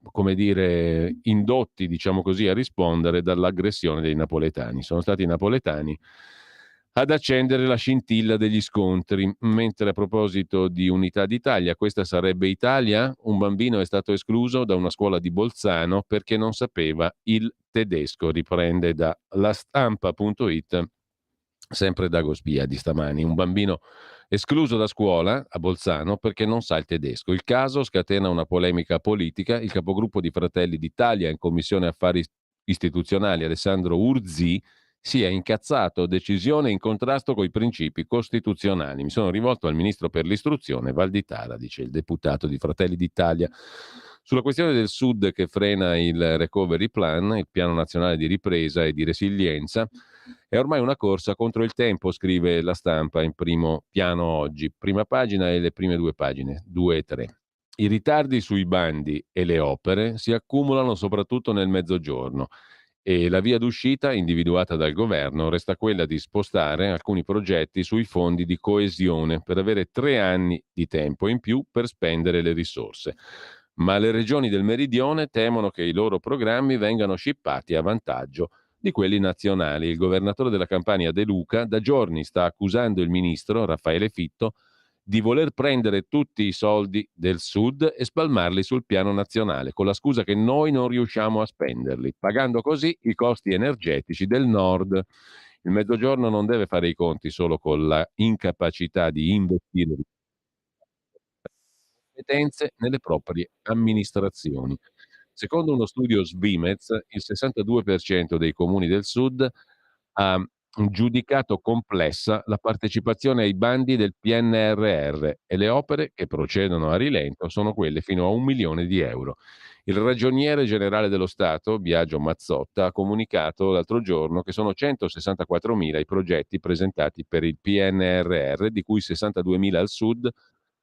come dire, indotti, diciamo così, a rispondere dall'aggressione dei napoletani. Sono stati i napoletani ad accendere la scintilla degli scontri. Mentre, a proposito di Unità d'Italia, questa sarebbe Italia, un bambino è stato escluso da una scuola di Bolzano perché non sapeva il tedesco, riprende da lastampa.it, sempre Dagospia di stamani. Un bambino escluso da scuola a Bolzano perché non sa il tedesco. Il caso scatena una polemica politica. Il capogruppo di Fratelli d'Italia in Commissione Affari Istituzionali, Alessandro Urzi, si è incazzato: decisione in contrasto coi principi costituzionali. Mi sono rivolto al ministro per l'istruzione Valditara, dice il deputato di Fratelli d'Italia. Sulla questione del Sud che frena il recovery plan, il piano nazionale di ripresa e di resilienza, è ormai una corsa contro il tempo, scrive La Stampa in primo piano oggi. Prima pagina e le prime 2 pagine, 2 e 3. I ritardi sui bandi e le opere si accumulano soprattutto nel mezzogiorno e la via d'uscita individuata dal governo resta quella di spostare alcuni progetti sui fondi di coesione per avere 3 anni di tempo in più per spendere le risorse. Ma le regioni del meridione temono che i loro programmi vengano scippati a vantaggio di quelli nazionali. Il governatore della Campania De Luca da giorni sta accusando il ministro Raffaele Fitto di voler prendere tutti i soldi del Sud e spalmarli sul piano nazionale, con la scusa che noi non riusciamo a spenderli, pagando così i costi energetici del Nord. Il Mezzogiorno non deve fare i conti solo con la incapacità di investire competenze nelle proprie amministrazioni. Secondo uno studio Svimez, il 62% dei comuni del Sud ha giudicato complessa la partecipazione ai bandi del PNRR e le opere che procedono a rilento sono quelle fino a 1 milione di euro. Il ragioniere generale dello Stato, Biagio Mazzotta, ha comunicato l'altro giorno che sono 164.000 i progetti presentati per il PNRR, di cui 62.000 al Sud.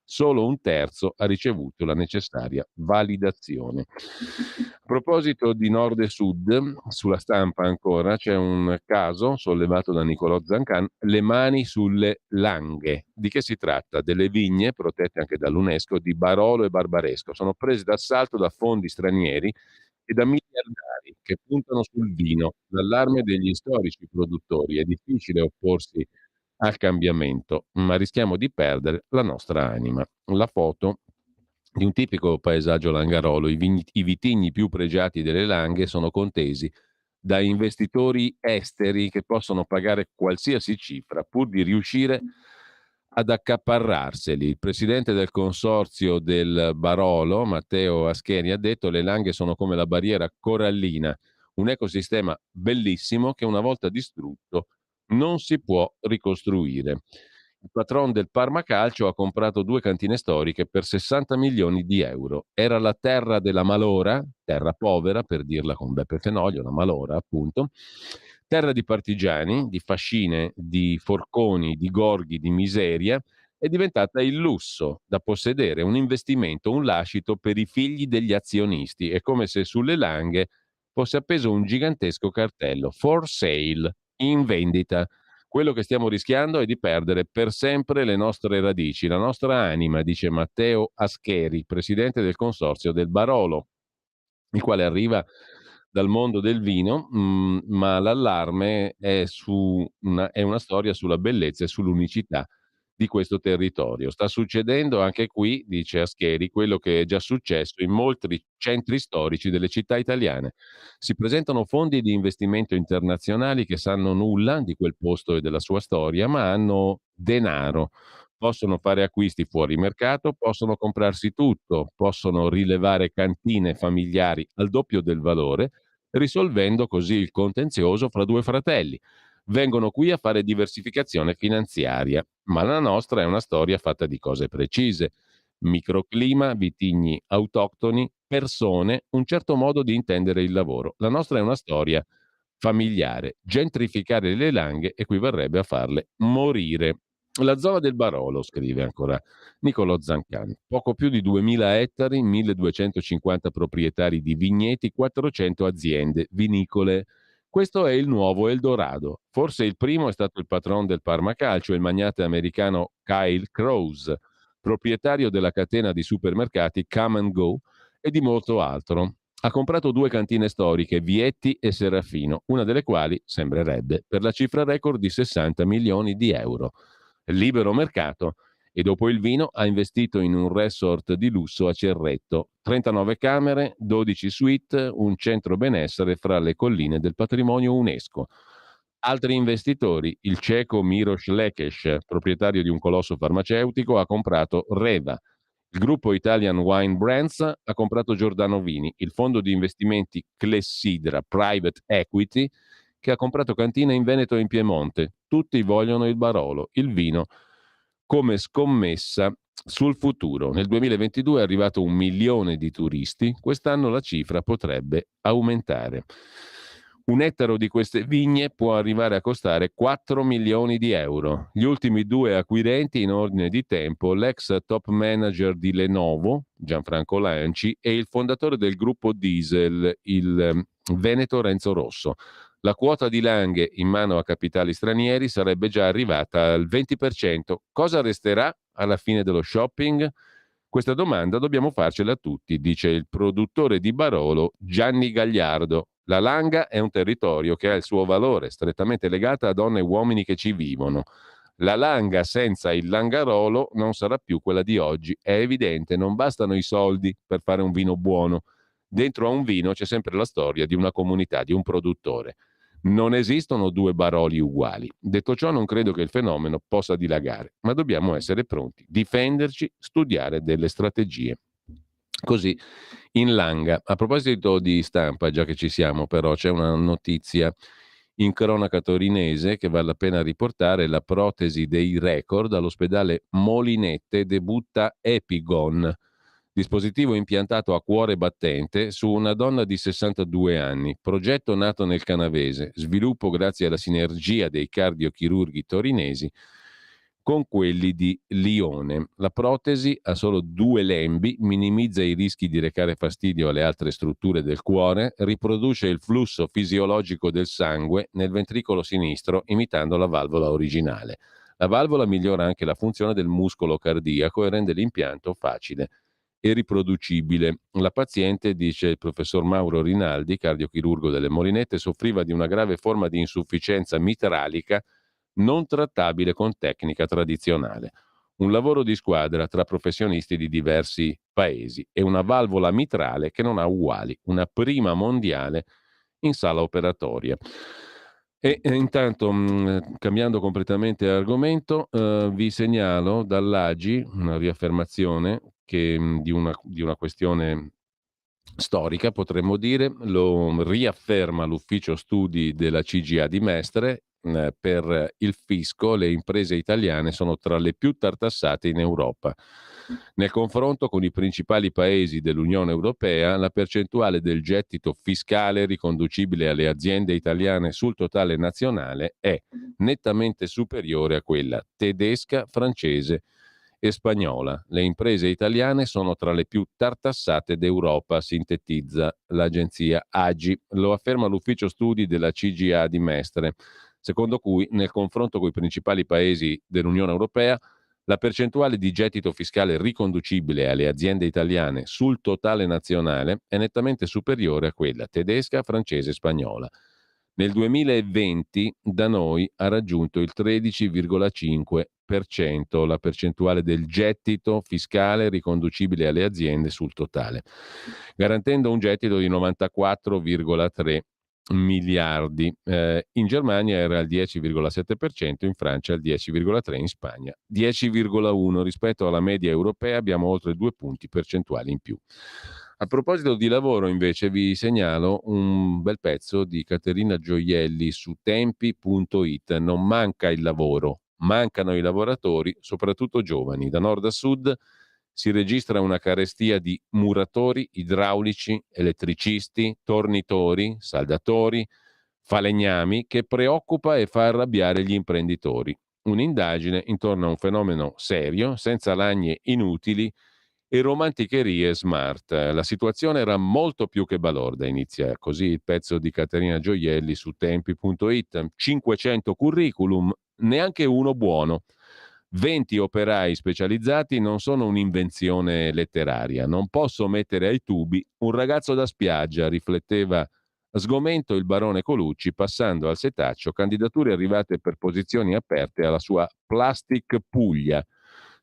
Solo un terzo ha ricevuto la necessaria validazione. A proposito di Nord e Sud, sulla Stampa ancora c'è un caso sollevato da Nicolò Zancan: le mani sulle Langhe. Di che si tratta? Delle vigne protette anche dall'UNESCO di Barolo e Barbaresco. Sono prese d'assalto da fondi stranieri e da miliardari che puntano sul vino. L'allarme degli storici produttori: è difficile opporsi al cambiamento, ma rischiamo di perdere la nostra anima. La foto di un tipico paesaggio langarolo: i vitigni più pregiati delle Langhe sono contesi da investitori esteri che possono pagare qualsiasi cifra pur di riuscire ad accaparrarseli. Il presidente del consorzio del Barolo, Matteo Ascheri, ha detto: le Langhe sono come la barriera corallina, un ecosistema bellissimo che una volta distrutto non si può ricostruire. Il patron del Parma Calcio ha comprato 2 cantine storiche per 60 milioni di euro. Era la terra della malora, terra povera per dirla con Beppe Fenoglio, la malora appunto, terra di partigiani, di fascine, di forconi, di gorghi, di miseria. È diventata il lusso da possedere, un investimento, un lascito per i figli degli azionisti. È come se sulle Langhe fosse appeso un gigantesco cartello for sale, in vendita. Quello che stiamo rischiando è di perdere per sempre le nostre radici, la nostra anima, dice Matteo Ascheri, presidente del consorzio del Barolo, il quale arriva dal mondo del vino, ma l'allarme è una storia sulla bellezza e sull'unicità di questo territorio. Sta succedendo anche qui, dice Ascheri, quello che è già successo in molti centri storici delle città italiane. Si presentano fondi di investimento internazionali che sanno nulla di quel posto e della sua storia, ma hanno denaro. Possono fare acquisti fuori mercato, possono comprarsi tutto, possono rilevare cantine familiari al doppio del valore, risolvendo così il contenzioso fra due fratelli. Vengono qui a fare diversificazione finanziaria, ma la nostra è una storia fatta di cose precise: microclima, vitigni autoctoni, persone, un certo modo di intendere il lavoro. La nostra è una storia familiare. Gentrificare le Langhe equivarrebbe a farle morire. La zona del Barolo, scrive ancora Nicolò Zancan, poco più di 2000 ettari, 1250 proprietari di vigneti, 400 aziende vinicole. Questo è il nuovo Eldorado. Forse il primo è stato il patron del Parma Calcio, il magnate americano Kyle Krause, proprietario della catena di supermercati Come and Go e di molto altro. Ha comprato 2 cantine storiche, Vietti e Serafino, una delle quali, sembrerebbe, per la cifra record di 60 milioni di euro. Libero mercato. E dopo il vino ha investito in un resort di lusso a Cerretto, 39 camere, 12 suite, un centro benessere fra le colline del patrimonio UNESCO. Altri investitori, il ceco Miroš Lekeš, proprietario di un colosso farmaceutico, ha comprato Reva. Il gruppo Italian Wine Brands ha comprato Giordano Vini, il fondo di investimenti Clessidra Private Equity, che ha comprato cantine in Veneto e in Piemonte. Tutti vogliono il Barolo, il vino, come scommessa sul futuro. Nel 2022 è arrivato 1 milione di turisti, quest'anno la cifra potrebbe aumentare. Un ettaro di queste vigne può arrivare a costare 4 milioni di euro. Gli ultimi 2 acquirenti in ordine di tempo, l'ex top manager di Lenovo, Gianfranco Lanci, e il fondatore del gruppo Diesel, il veneto Renzo Rosso. La quota di Langhe in mano a capitali stranieri sarebbe già arrivata al 20%. Cosa resterà alla fine dello shopping? Questa domanda dobbiamo farcela a tutti, dice il produttore di Barolo Gianni Gagliardo. La Langa è un territorio che ha il suo valore, strettamente legato a donne e uomini che ci vivono. La Langa senza il Langarolo non sarà più quella di oggi. È evidente, non bastano i soldi per fare un vino buono. Dentro a un vino c'è sempre la storia di una comunità, di un produttore. Non esistono 2 Baroli uguali. Detto ciò, non credo che il fenomeno possa dilagare, ma dobbiamo essere pronti, difenderci, studiare delle strategie. Così, in Langa. A proposito di stampa, già che ci siamo, però, c'è una notizia in cronaca torinese che vale la pena riportare: la protesi dei record all'ospedale Molinette debutta Epigon, dispositivo impiantato a cuore battente su una donna di 62 anni, progetto nato nel Canavese, sviluppo grazie alla sinergia dei cardiochirurghi torinesi con quelli di Lione. La protesi ha solo 2 lembi, minimizza i rischi di recare fastidio alle altre strutture del cuore, riproduce il flusso fisiologico del sangue nel ventricolo sinistro imitando la valvola originale. La valvola migliora anche la funzione del muscolo cardiaco e rende l'impianto facile e riproducibile. La paziente, dice il professor Mauro Rinaldi, cardiochirurgo delle Molinette, soffriva di una grave forma di insufficienza mitralica non trattabile con tecnica tradizionale. Un lavoro di squadra tra professionisti di diversi paesi e una valvola mitrale che non ha uguali, una prima mondiale in sala operatoria. E intanto, cambiando completamente argomento, vi segnalo dall'AGI una riaffermazione di una questione storica, potremmo dire. Lo riafferma l'ufficio studi della CGA di Mestre. Per il fisco le imprese italiane sono tra le più tartassate in Europa. Nel confronto con i principali paesi dell'Unione Europea, la percentuale del gettito fiscale riconducibile alle aziende italiane sul totale nazionale è nettamente superiore a quella tedesca, francese e spagnola. Le imprese italiane sono tra le più tartassate d'Europa, sintetizza l'agenzia AGI. Lo afferma l'ufficio studi della CGA di Mestre, secondo cui nel confronto con i principali paesi dell'Unione Europea la percentuale di gettito fiscale riconducibile alle aziende italiane sul totale nazionale è nettamente superiore a quella tedesca, francese e spagnola. Nel 2020 da noi ha raggiunto il 13,5% la percentuale del gettito fiscale riconducibile alle aziende sul totale, garantendo un gettito di 94,3 miliardi. In Germania era al 10,7%, in Francia al 10,3%, in Spagna 10,1%. Rispetto alla media europea abbiamo oltre 2 punti percentuali in più. A proposito di lavoro, invece, vi segnalo un bel pezzo di Caterina Gioielli su tempi.it. Non manca il lavoro, mancano i lavoratori, soprattutto giovani. Da nord a sud si registra una carestia di muratori, idraulici, elettricisti, tornitori, saldatori, falegnami che preoccupa e fa arrabbiare gli imprenditori. Un'indagine intorno a un fenomeno serio, senza lagne inutili e romanticherie smart. La situazione era molto più che balorda, inizia così il pezzo di Caterina Gioielli su tempi.it. 500 curriculum, neanche uno buono. 20 operai specializzati non sono un'invenzione letteraria. Non posso mettere ai tubi un ragazzo da spiaggia, rifletteva sgomento il barone Colucci, passando al setaccio candidature arrivate per posizioni aperte alla sua Plastic Puglia.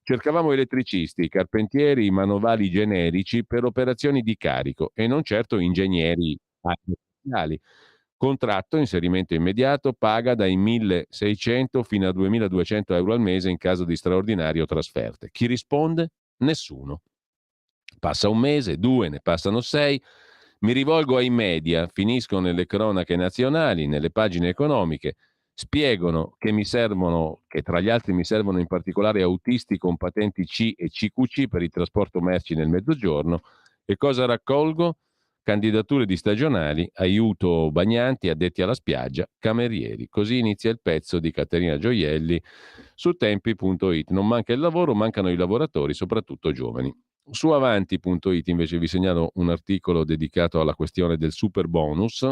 Cercavamo elettricisti, carpentieri, manovali generici per operazioni di carico e non certo ingegneri aeronautici. Contratto, inserimento immediato, paga dai 1.600 fino a 2.200 euro al mese in caso di straordinario trasferte. Chi risponde? Nessuno. Passa un mese, 2, ne passano 6. Mi rivolgo ai media, finisco nelle cronache nazionali, nelle pagine economiche, spiegano che mi servono, che tra gli altri mi servono in particolare autisti con patenti C e CQC per il trasporto merci nel mezzogiorno. E cosa raccolgo? Candidature di stagionali, aiuto bagnanti, addetti alla spiaggia, camerieri. Così inizia il pezzo di Caterina Gioielli su tempi.it. Non manca il lavoro, mancano i lavoratori, soprattutto giovani. Su avanti.it invece vi segnalo un articolo dedicato alla questione del super bonus.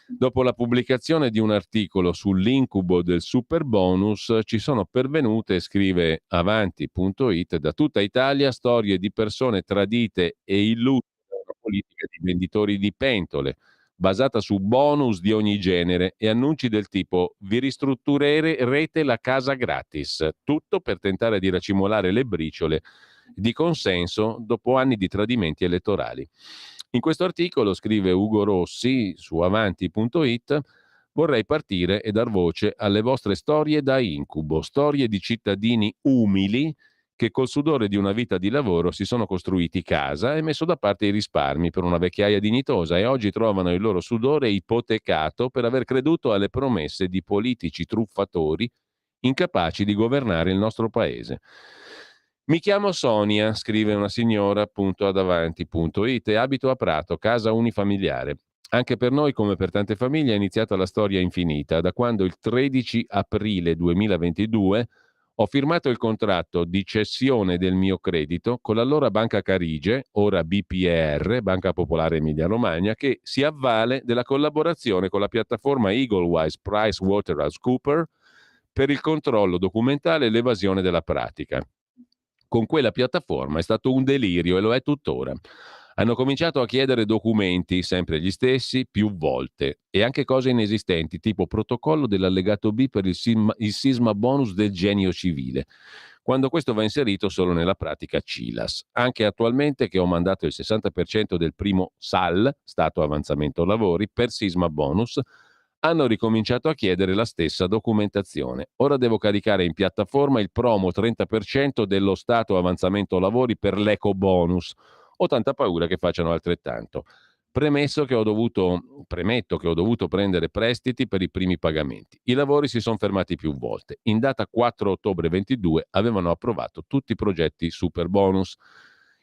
Dopo la pubblicazione di un articolo sull'incubo del super bonus ci sono pervenute, scrive avanti.it, da tutta Italia storie di persone tradite e illuse da una politica di venditori di pentole basata su bonus di ogni genere e annunci del tipo vi ristrutturerete la casa gratis, tutto per tentare di racimolare le briciole di consenso dopo anni di tradimenti elettorali. In questo articolo, scrive Ugo Rossi su avanti.it, vorrei partire e dar voce alle vostre storie da incubo, storie di cittadini umili che col sudore di una vita di lavoro si sono costruiti casa e messo da parte i risparmi per una vecchiaia dignitosa e oggi trovano il loro sudore ipotecato per aver creduto alle promesse di politici truffatori incapaci di governare il nostro paese. Mi chiamo Sonia, scrive una signora appunto ad avanti.it e abito a Prato, casa unifamiliare. Anche per noi, come per tante famiglie, è iniziata la storia infinita, da quando il 13 aprile 2022 ho firmato il contratto di cessione del mio credito con l'allora Banca Carige, ora BPER, Banca Popolare Emilia Romagna, che si avvale della collaborazione con la piattaforma Eaglewise PricewaterhouseCoopers per il controllo documentale e l'evasione della pratica. Con quella piattaforma è stato un delirio e lo è tuttora. Hanno cominciato a chiedere documenti, sempre gli stessi, più volte, e anche cose inesistenti, tipo protocollo dell'allegato B per il sisma bonus del genio civile, quando questo va inserito solo nella pratica CILAS. Anche attualmente che ho mandato il 60% del primo SAL, Stato Avanzamento Lavori, per sisma bonus, hanno ricominciato a chiedere la stessa documentazione. Ora devo caricare in piattaforma il promo 30% dello Stato Avanzamento Lavori per l'eco bonus. Ho tanta paura che facciano altrettanto. Premetto che ho dovuto prendere prestiti per i primi pagamenti. I lavori si sono fermati più volte. In data 4 ottobre 22 avevano approvato tutti i progetti super bonus.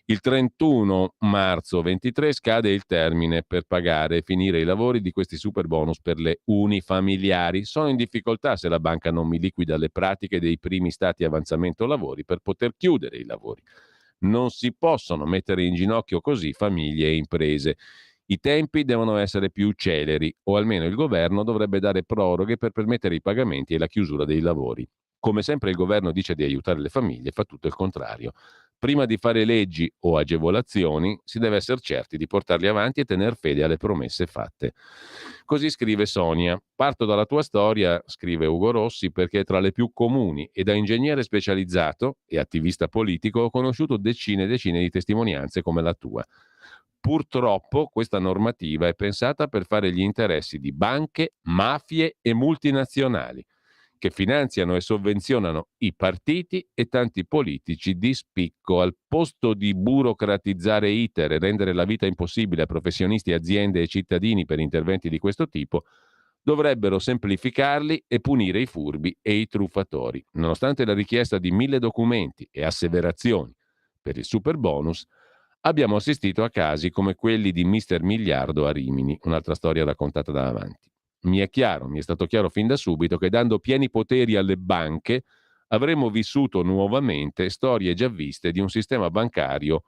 Il 31 marzo 23 scade il termine per pagare e finire i lavori di questi super bonus per le unifamiliari. Sono in difficoltà se la banca non mi liquida le pratiche dei primi stati avanzamento lavori per poter chiudere i lavori. Non si possono mettere in ginocchio così famiglie e imprese. I tempi devono essere più celeri, o almeno il governo dovrebbe dare proroghe per permettere i pagamenti e la chiusura dei lavori. Come sempre il governo dice di aiutare le famiglie, fa tutto il contrario. Prima di fare leggi o agevolazioni si deve essere certi di portarli avanti e tener fede alle promesse fatte. Così scrive Sonia. Parto dalla tua storia, scrive Ugo Rossi, perché tra le più comuni e da ingegnere specializzato e attivista politico ho conosciuto decine e decine di testimonianze come la tua. Purtroppo questa normativa è pensata per fare gli interessi di banche, mafie e multinazionali che finanziano e sovvenzionano i partiti e tanti politici di spicco. Al posto di burocratizzare iter e rendere la vita impossibile a professionisti, aziende e cittadini per interventi di questo tipo, dovrebbero semplificarli e punire i furbi e i truffatori. Nonostante la richiesta di 1000 documenti e asseverazioni per il super bonus, abbiamo assistito a casi come quelli di Mister Miliardo a Rimini, un'altra storia raccontata da Avanti. Mi è stato chiaro fin da subito che dando pieni poteri alle banche avremmo vissuto nuovamente storie già viste di un sistema bancario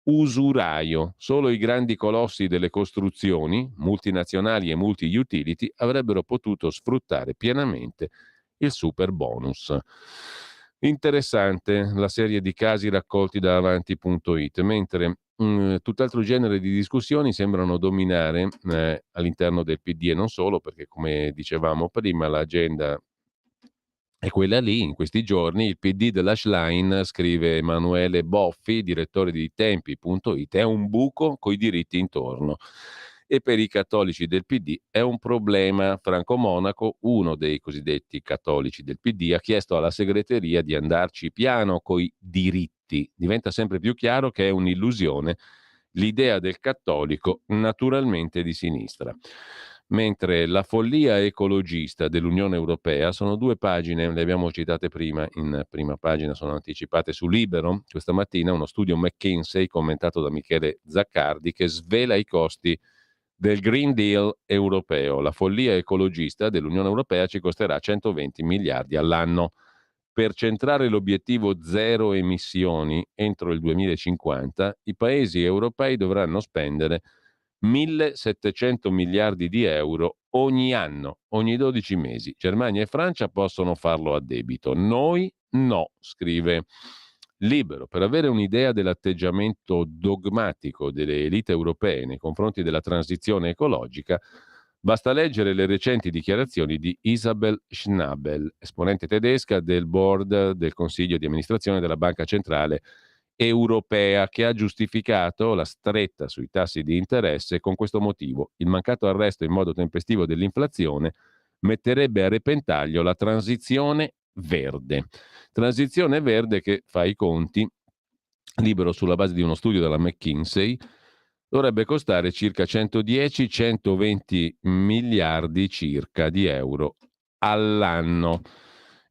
usuraio. Solo i grandi colossi delle costruzioni, multinazionali e multi-utility, avrebbero potuto sfruttare pienamente il super bonus. Interessante la serie di casi raccolti da Avanti.it, mentre tutt'altro genere di discussioni sembrano dominare all'interno del PD e non solo, perché come dicevamo prima l'agenda è quella lì. In questi giorni il PD della Schlein, scrive Emanuele Boffi, direttore di Tempi.it, è un buco coi diritti intorno. E per i cattolici del PD è un problema. Franco Monaco, uno dei cosiddetti cattolici del PD, ha chiesto alla segreteria di andarci piano coi diritti. Diventa sempre più chiaro che è un'illusione l'idea del cattolico naturalmente di sinistra. Mentre la follia ecologista dell'Unione Europea sono 2 pagine, le abbiamo citate prima, in prima pagina sono anticipate su Libero. Questa mattina uno studio McKinsey commentato da Michele Zaccardi che svela i costi del Green Deal europeo. La follia ecologista dell'Unione Europea ci costerà 120 miliardi all'anno. Per centrare l'obiettivo zero emissioni entro il 2050, i paesi europei dovranno spendere 1.700 miliardi di euro ogni anno, ogni 12 mesi. Germania e Francia possono farlo a debito, noi no, scrive Libero. Per avere un'idea dell'atteggiamento dogmatico delle elite europee nei confronti della transizione ecologica, basta leggere le recenti dichiarazioni di Isabel Schnabel, esponente tedesca del board del Consiglio di amministrazione della Banca Centrale Europea, che ha giustificato la stretta sui tassi di interesse con questo motivo: il mancato arresto in modo tempestivo dell'inflazione metterebbe a repentaglio la transizione verde. Transizione verde che, fa i conti, Libero sulla base di uno studio della McKinsey, dovrebbe costare circa 110-120 miliardi circa di euro all'anno.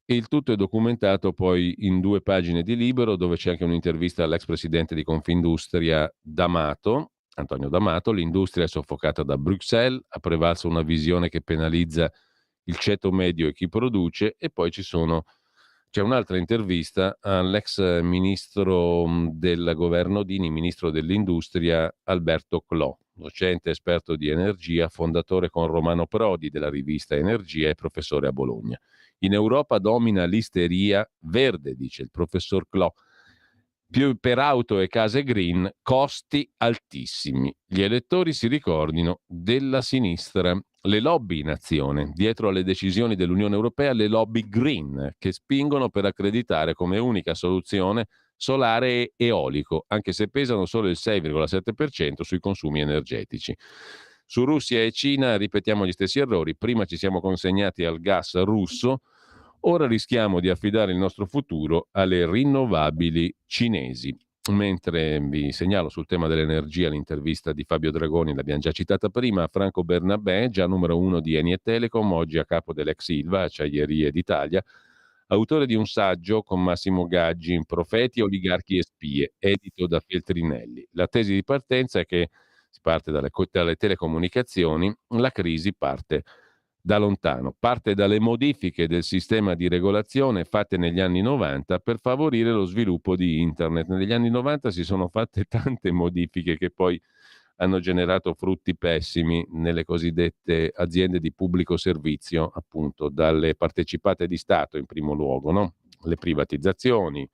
Il tutto è documentato poi in 2 pagine di Libero, dove c'è anche un'intervista all'ex presidente di Confindustria D'Amato, Antonio D'Amato. L'industria è soffocata da Bruxelles, ha prevalso una visione che penalizza il ceto medio e chi produce, e poi c'è un'altra intervista all'ex ministro del governo Dini, ministro dell'industria, Alberto Clò, docente esperto di energia, fondatore con Romano Prodi della rivista Energia e professore a Bologna. In Europa domina l'isteria verde, dice il professor Clò. Più per auto e case green, costi altissimi. Gli elettori si ricordino della sinistra. Le lobby in azione. Dietro alle decisioni dell'Unione Europea, le lobby green, che spingono per accreditare come unica soluzione solare e eolico, anche se pesano solo il 6,7% sui consumi energetici. Su Russia e Cina ripetiamo gli stessi errori. Prima ci siamo consegnati al gas russo, ora rischiamo di affidare il nostro futuro alle rinnovabili cinesi. Mentre vi segnalo sul tema dell'energia l'intervista di Fabio Dragoni, l'abbiamo già citata prima, a Franco Bernabé, già numero 1 di Eni e Telecom, oggi a capo dell'ex Ilva, Acciaierie d'Italia, autore di un saggio con Massimo Gaggi, Profeti, oligarchi e spie, edito da Feltrinelli. La tesi di partenza è che si parte dalle telecomunicazioni, la crisi parte da lontano, parte dalle modifiche del sistema di regolazione fatte negli anni 90 per favorire lo sviluppo di Internet. Negli anni 90 si sono fatte tante modifiche che poi hanno generato frutti pessimi nelle cosiddette aziende di pubblico servizio, appunto, dalle partecipate di Stato in primo luogo, no? Le privatizzazioni,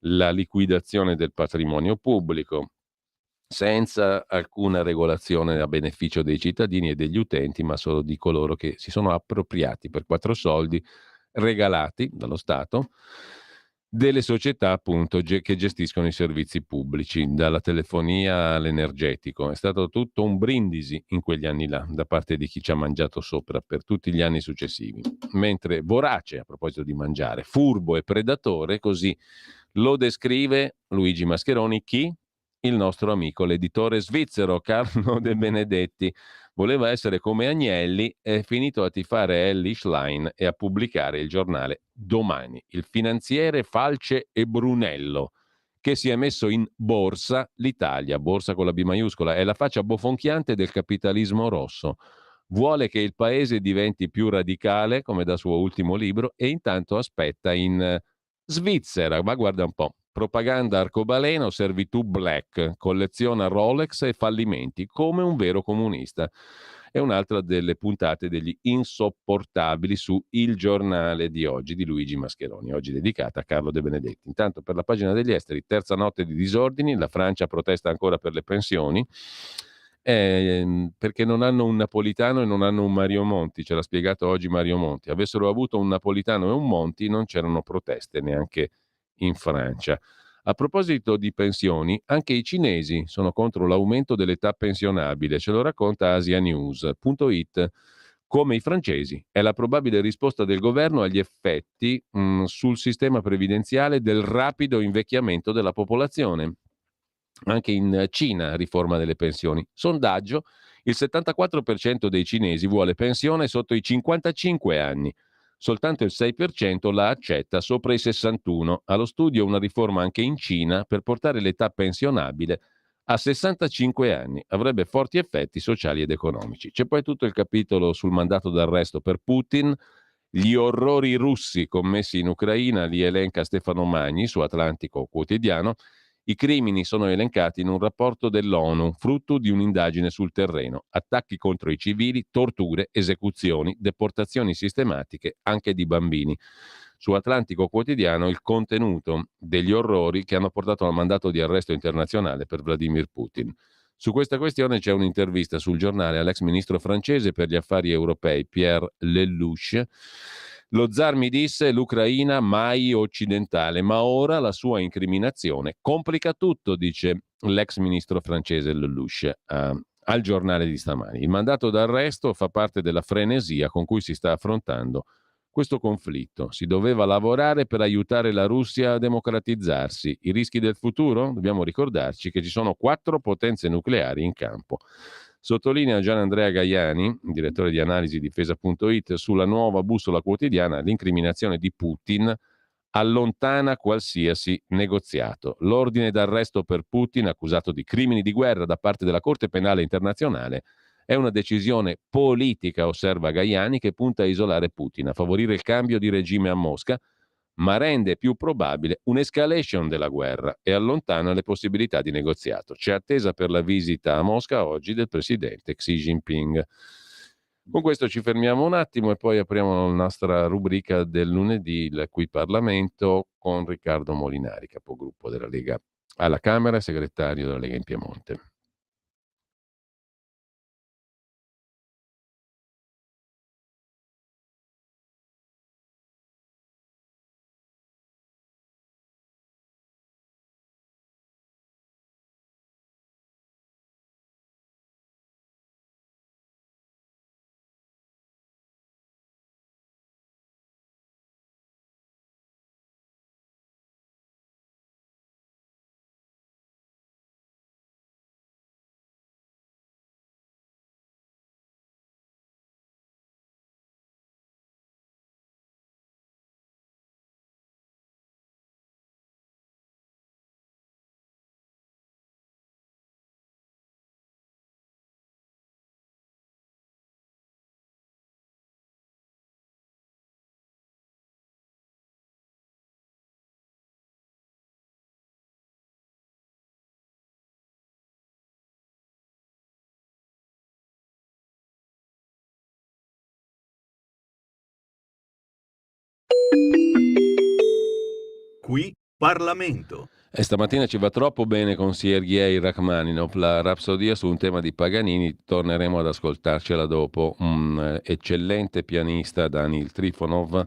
la liquidazione del patrimonio pubblico, senza alcuna regolazione a beneficio dei cittadini e degli utenti, ma solo di coloro che si sono appropriati per quattro soldi regalati dallo Stato delle società appunto che gestiscono i servizi pubblici, dalla telefonia all'energetico. È stato tutto un brindisi in quegli anni là, da parte di chi ci ha mangiato sopra per tutti gli anni successivi. Mentre vorace, a proposito di mangiare, furbo e predatore, così lo descrive Luigi Mascheroni, chi? Il nostro amico, l'editore svizzero Carlo De Benedetti. Voleva essere come Agnelli, è finito a tifare Elly Schlein e a pubblicare il giornale Domani. Il finanziere Falce e Brunello, che si è messo in borsa l'Italia, borsa con la B maiuscola, è la faccia bofonchiante del capitalismo rosso. Vuole che il paese diventi più radicale, come da suo ultimo libro, e intanto aspetta in Svizzera, ma guarda un po', propaganda arcobaleno, servitù black, colleziona Rolex e fallimenti, come un vero comunista. È un'altra delle puntate degli insopportabili su Il Giornale di oggi di Luigi Mascheroni, oggi dedicata a Carlo De Benedetti. Intanto per la pagina degli esteri, terza notte di disordini, la Francia protesta ancora per le pensioni, perché non hanno un Napolitano e non hanno un Mario Monti, ce l'ha spiegato oggi Mario Monti. Avessero avuto un Napolitano e un Monti non c'erano proteste neanche in Francia. A proposito di pensioni, anche i cinesi sono contro l'aumento dell'età pensionabile, ce lo racconta asianews.it. Come i francesi, è la probabile risposta del governo agli effetti sul sistema previdenziale del rapido invecchiamento della popolazione. Anche in Cina, riforma delle pensioni. Sondaggio, il 74% dei cinesi vuole pensione sotto i 55 anni. Soltanto il 6% la accetta sopra i 61. Allo studio una riforma anche in Cina per portare l'età pensionabile a 65 anni. Avrebbe forti effetti sociali ed economici. C'è poi tutto il capitolo sul mandato d'arresto per Putin, gli orrori russi commessi in Ucraina, li elenca Stefano Magni su Atlantico Quotidiano. I crimini sono elencati in un rapporto dell'ONU, frutto di un'indagine sul terreno. Attacchi contro i civili, torture, esecuzioni, deportazioni sistematiche anche di bambini. Su Atlantico Quotidiano il contenuto degli orrori che hanno portato al mandato di arresto internazionale per Vladimir Putin. Su questa questione c'è un'intervista sul giornale all'ex ministro francese per gli affari europei Pierre Lelouch. Lo zar mi disse l'Ucraina mai occidentale, ma ora la sua incriminazione complica tutto, dice l'ex ministro francese Lelouch al giornale di stamani. Il mandato d'arresto fa parte della frenesia con cui si sta affrontando questo conflitto. Si doveva lavorare per aiutare la Russia a democratizzarsi. I rischi del futuro? Dobbiamo ricordarci che ci sono 4 potenze nucleari in campo. Sottolinea Gianandrea Gaiani, direttore di analisi difesa.it, sulla nuova bussola quotidiana, l'incriminazione di Putin allontana qualsiasi negoziato. L'ordine d'arresto per Putin, accusato di crimini di guerra da parte della Corte Penale Internazionale, è una decisione politica, osserva Gaiani, che punta a isolare Putin, a favorire il cambio di regime a Mosca, ma rende più probabile un'escalation della guerra e allontana le possibilità di negoziato. C'è attesa per la visita a Mosca oggi del presidente Xi Jinping. Con questo ci fermiamo un attimo e poi apriamo la nostra rubrica del lunedì, il Qui Parlamento, con Riccardo Molinari, capogruppo della Lega alla Camera e segretario della Lega in Piemonte. Qui Parlamento. E stamattina ci va troppo bene con Sergei Rachmaninov, la rapsodia su un tema di Paganini. Torneremo ad ascoltarcela dopo. Un eccellente pianista, Danil Trifonov,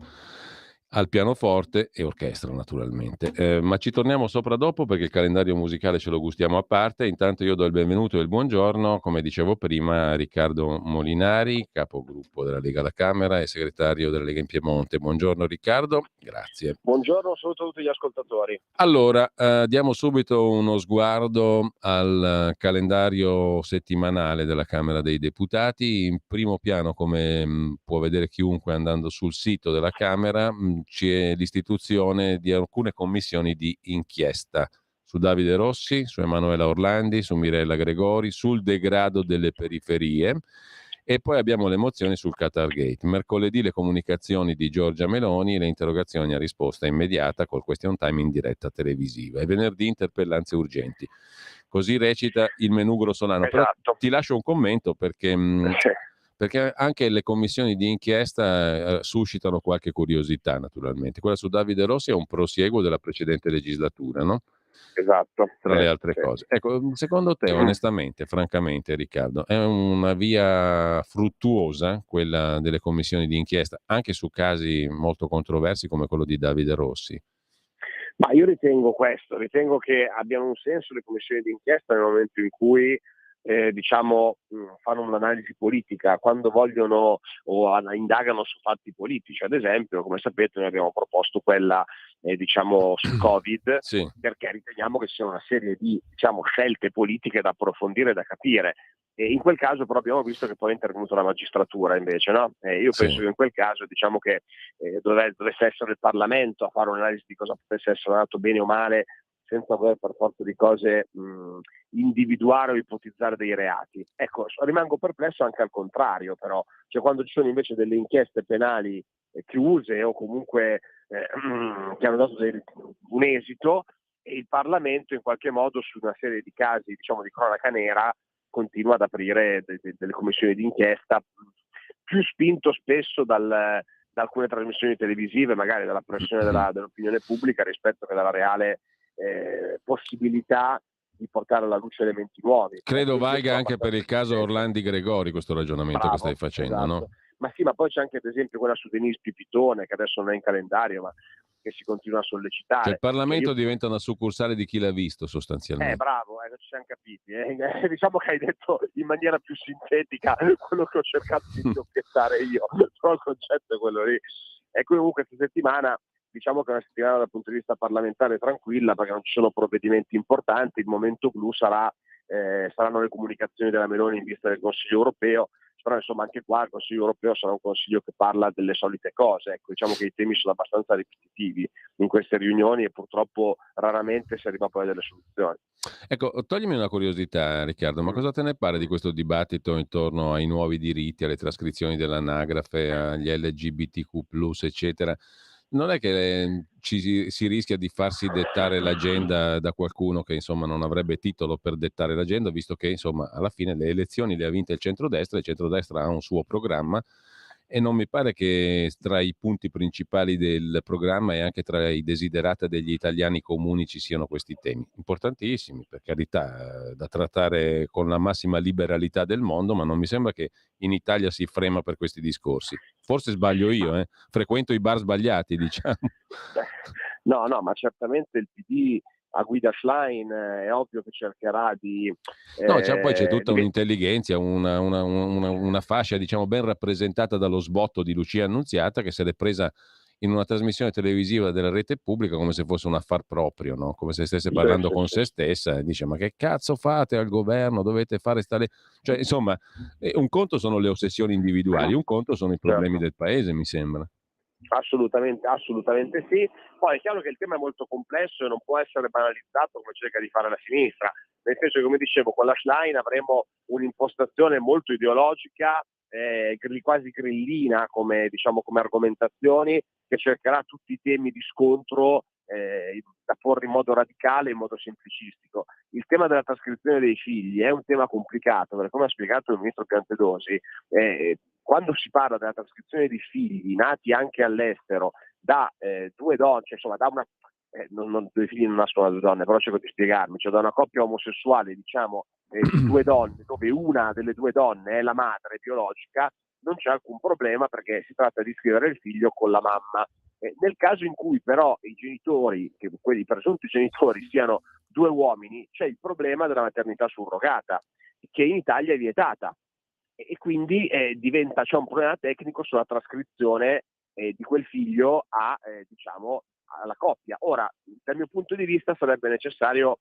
al pianoforte e orchestra naturalmente. Ma ci torniamo sopra dopo perché il calendario musicale ce lo gustiamo a parte. Intanto io do il benvenuto e il buongiorno, come dicevo prima, a Riccardo Molinari, capogruppo della Lega alla Camera e segretario della Lega in Piemonte. Buongiorno Riccardo, grazie. Buongiorno, saluto tutti gli ascoltatori. Allora, diamo subito uno sguardo al calendario settimanale della Camera dei Deputati. In primo piano, come può vedere chiunque andando sul sito della Camera, c'è l'istituzione di alcune commissioni di inchiesta su Davide Rossi, su Emanuela Orlandi, su Mirella Gregori, sul degrado delle periferie. E poi abbiamo le mozioni sul Qatar Gate. Mercoledì le comunicazioni di Giorgia Meloni e le interrogazioni a risposta immediata col question time in diretta televisiva. E venerdì interpellanze urgenti. Così recita il menù grossolano. Esatto. Però ti lascio un commento perché anche le commissioni di inchiesta suscitano qualche curiosità, naturalmente. Quella su Davide Rossi è un prosieguo della precedente legislatura, no? Esatto. Tra le altre cose. Ecco, secondo te, onestamente, francamente, Riccardo, è una via fruttuosa quella delle commissioni di inchiesta, anche su casi molto controversi come quello di Davide Rossi? Ma io ritengo che abbiano un senso le commissioni di inchiesta nel momento in cui fanno un'analisi politica, quando vogliono o indagano su fatti politici. Ad esempio, come sapete, noi abbiamo proposto quella sul Covid, sì, perché riteniamo che sia una serie di scelte politiche da approfondire e da capire. E in quel caso però abbiamo visto che poi è intervenuta la magistratura invece, no? Io penso che in quel caso che dovesse essere il Parlamento a fare un'analisi di cosa potesse essere andato bene o male, senza voler per forza di cose individuare o ipotizzare dei reati. Ecco, rimango perplesso anche al contrario, però, cioè quando ci sono invece delle inchieste penali chiuse o comunque che hanno dato un esito, e il Parlamento in qualche modo su una serie di casi di cronaca nera continua ad aprire delle commissioni di inchiesta, più spinto spesso da alcune trasmissioni televisive, magari dalla pressione dell'opinione pubblica rispetto che dalla reale possibilità di portare alla luce elementi nuovi. Credo valga anche per il caso Orlandi Gregori questo ragionamento che stai facendo, esatto. no? Ma sì, ma poi c'è anche ad esempio quella su Denise Pipitone, che adesso non è in calendario, ma che si continua a sollecitare. Cioè il Parlamento diventa una succursale di chi l'ha visto sostanzialmente. Bravo, ci siamo capiti. Diciamo che hai detto in maniera più sintetica quello che ho cercato di obiettare io, però il concetto è quello lì. E comunque questa settimana diciamo che è una settimana dal punto di vista parlamentare tranquilla, perché non ci sono provvedimenti importanti. Il momento clou saranno le comunicazioni della Meloni in vista del Consiglio europeo, però insomma anche qua il Consiglio europeo sarà un Consiglio che parla delle solite cose. Ecco, diciamo che i temi sono abbastanza ripetitivi in queste riunioni e purtroppo raramente si arriva poi a delle soluzioni. Ecco, toglimi una curiosità, Riccardo, ma cosa te ne pare di questo dibattito intorno ai nuovi diritti, alle trascrizioni dell'anagrafe, agli LGBTQ+, eccetera? Non è che si rischia di farsi dettare l'agenda da qualcuno che insomma non avrebbe titolo per dettare l'agenda, visto che insomma alla fine le elezioni le ha vinte il centrodestra ha un suo programma e non mi pare che tra i punti principali del programma e anche tra i desiderata degli italiani comuni ci siano questi temi importantissimi, per carità, da trattare con la massima liberalità del mondo, ma non mi sembra che in Italia si frema per questi discorsi. Forse sbaglio io, frequento i bar sbagliati, diciamo. No, ma certamente il PD a guida Schlein è ovvio che cercherà di... No, poi c'è tutta un'intelligenza, una fascia diciamo ben rappresentata dallo sbotto di Lucia Annunziata, che se l'è presa in una trasmissione televisiva della rete pubblica come se fosse un affar proprio, no? Come se stesse parlando con se stessa e dice ma che cazzo fate al governo, dovete fare cioè insomma un conto sono le ossessioni individuali, un conto sono i problemi del paese, mi sembra. Assolutamente sì. Poi è chiaro che il tema è molto complesso e non può essere banalizzato come cerca di fare la sinistra, nel senso che, come dicevo, con la Schlein avremo un'impostazione molto ideologica, quasi grillina come argomentazioni, che cercherà tutti i temi di scontro da porre in modo radicale, in modo semplicistico. Il tema della trascrizione dei figli è un tema complicato, perché come ha spiegato il ministro Piantedosi, quando si parla della trascrizione di figli nati anche all'estero da due donne, insomma da due figli non nascono da due donne, però cerco di spiegarmi, cioè da una coppia omosessuale, diciamo, di due donne, dove una delle due donne è la madre biologica, non c'è alcun problema perché si tratta di iscrivere il figlio con la mamma. Nel caso in cui però i genitori, quelli presunti genitori, siano due uomini, c'è il problema della maternità surrogata, che in Italia è vietata, e quindi c'è un problema tecnico sulla trascrizione di quel figlio diciamo, alla coppia. Ora, dal mio punto di vista sarebbe necessario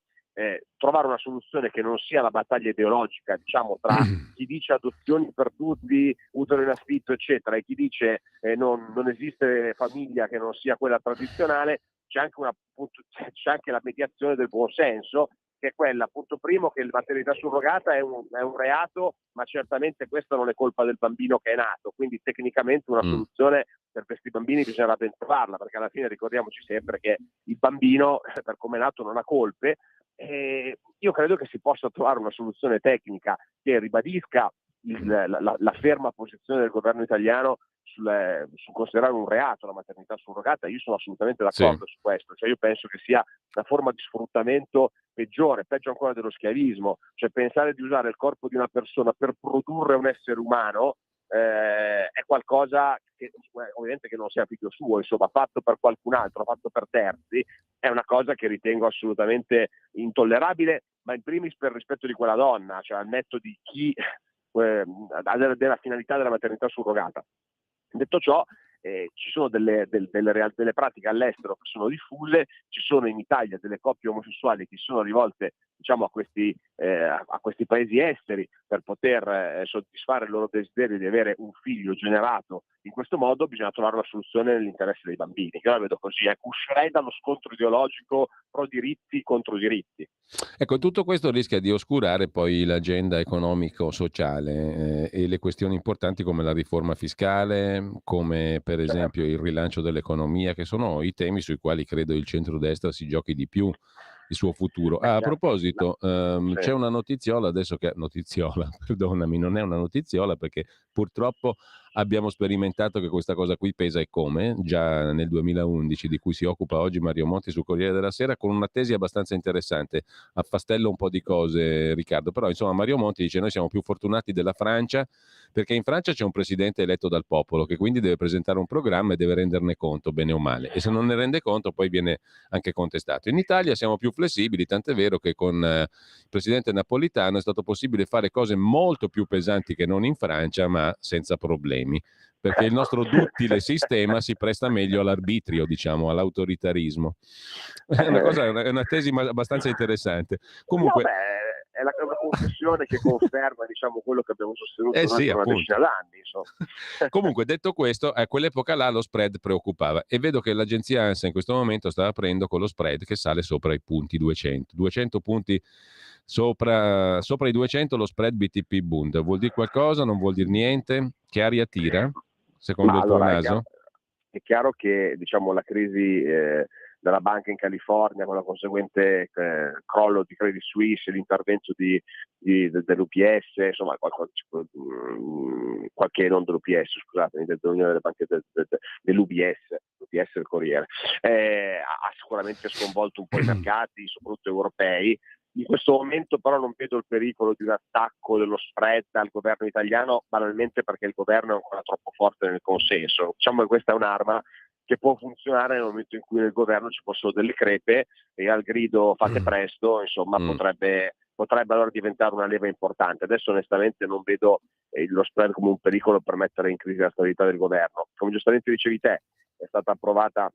trovare una soluzione che non sia la battaglia ideologica, diciamo, tra chi dice adozioni per tutti, utero in affitto, eccetera, e chi dice non esiste famiglia che non sia quella tradizionale. C'è anche la mediazione del buon senso, che è quella, appunto, primo, che la maternità surrogata è un reato, ma certamente questa non è colpa del bambino che è nato, quindi tecnicamente una soluzione per questi bambini bisognerà ben trovarla, perché alla fine ricordiamoci sempre che il bambino, per come è nato, non ha colpe. Io credo che si possa trovare una soluzione tecnica che ribadisca la ferma posizione del governo italiano su considerare un reato la maternità surrogata. Io sono assolutamente d'accordo su questo, cioè io penso che sia una forma di sfruttamento peggiore, peggio ancora dello schiavismo, cioè pensare di usare il corpo di una persona per produrre un essere umano è qualcosa che ovviamente che non sia figlio suo, insomma, fatto per qualcun altro, fatto per terzi, è una cosa che ritengo assolutamente intollerabile, ma in primis per rispetto di quella donna, cioè al netto di chi della finalità della maternità surrogata. Detto ciò, ci sono delle pratiche all'estero che sono diffuse, ci sono in Italia delle coppie omosessuali che sono rivolte, diciamo, a questi paesi esteri per poter soddisfare il loro desiderio di avere un figlio generato in questo modo. Bisogna trovare una soluzione nell'interesse dei bambini. Io la vedo così, uscirei dallo scontro ideologico pro diritti contro diritti. Ecco, tutto questo rischia di oscurare poi l'agenda economico-sociale e le questioni importanti come la riforma fiscale, come per esempio il rilancio dell'economia, che sono i temi sui quali credo il centrodestra si giochi di più il suo futuro. A proposito, c'è una notiziola adesso notiziola, perdonami, non è una notiziola perché purtroppo abbiamo sperimentato che questa cosa qui pesa e come, già nel 2011, di cui si occupa oggi Mario Monti sul Corriere della Sera, con una tesi abbastanza interessante. Affastello un po' di cose, Riccardo, però insomma Mario Monti dice: noi siamo più fortunati della Francia, perché in Francia c'è un presidente eletto dal popolo che quindi deve presentare un programma e deve renderne conto, bene o male, e se non ne rende conto poi viene anche contestato. In Italia siamo più flessibili, tant'è vero che con il presidente Napolitano è stato possibile fare cose molto più pesanti che non in Francia, ma senza problemi, perché il nostro duttile sistema si presta meglio all'arbitrio, diciamo, all'autoritarismo. È una tesi abbastanza interessante. Comunque, è una confessione che conferma, diciamo, quello che abbiamo sostenuto noi sì, per una decina d'anni, insomma. Comunque, detto questo, a quell'epoca là lo spread preoccupava e vedo che l'agenzia ANSA in questo momento sta aprendo con lo spread che sale sopra i punti 200 punti sopra i 200 lo spread BTP Bund. Vuol dire qualcosa? Non vuol dire niente? Che aria tira, secondo il tuo naso? È chiaro che, diciamo, la crisi della banca in California, con la conseguente crollo di Credit Suisse, l'intervento dell'UPS, insomma qualche non dell'UPS, scusatemi, dell'Unione delle Banche dell'UBS, l'UPS del Corriere, ha sicuramente sconvolto un po' i mercati, soprattutto europei. In questo momento però non vedo il pericolo di un attacco dello spread al governo italiano, banalmente perché il governo è ancora troppo forte nel consenso. Diciamo che questa è un'arma che può funzionare nel momento in cui nel governo ci fossero delle crepe e al grido fate presto, insomma, potrebbe allora diventare una leva importante. Adesso onestamente non vedo lo spread come un pericolo per mettere in crisi la stabilità del governo. Come giustamente dicevi te, è stata approvata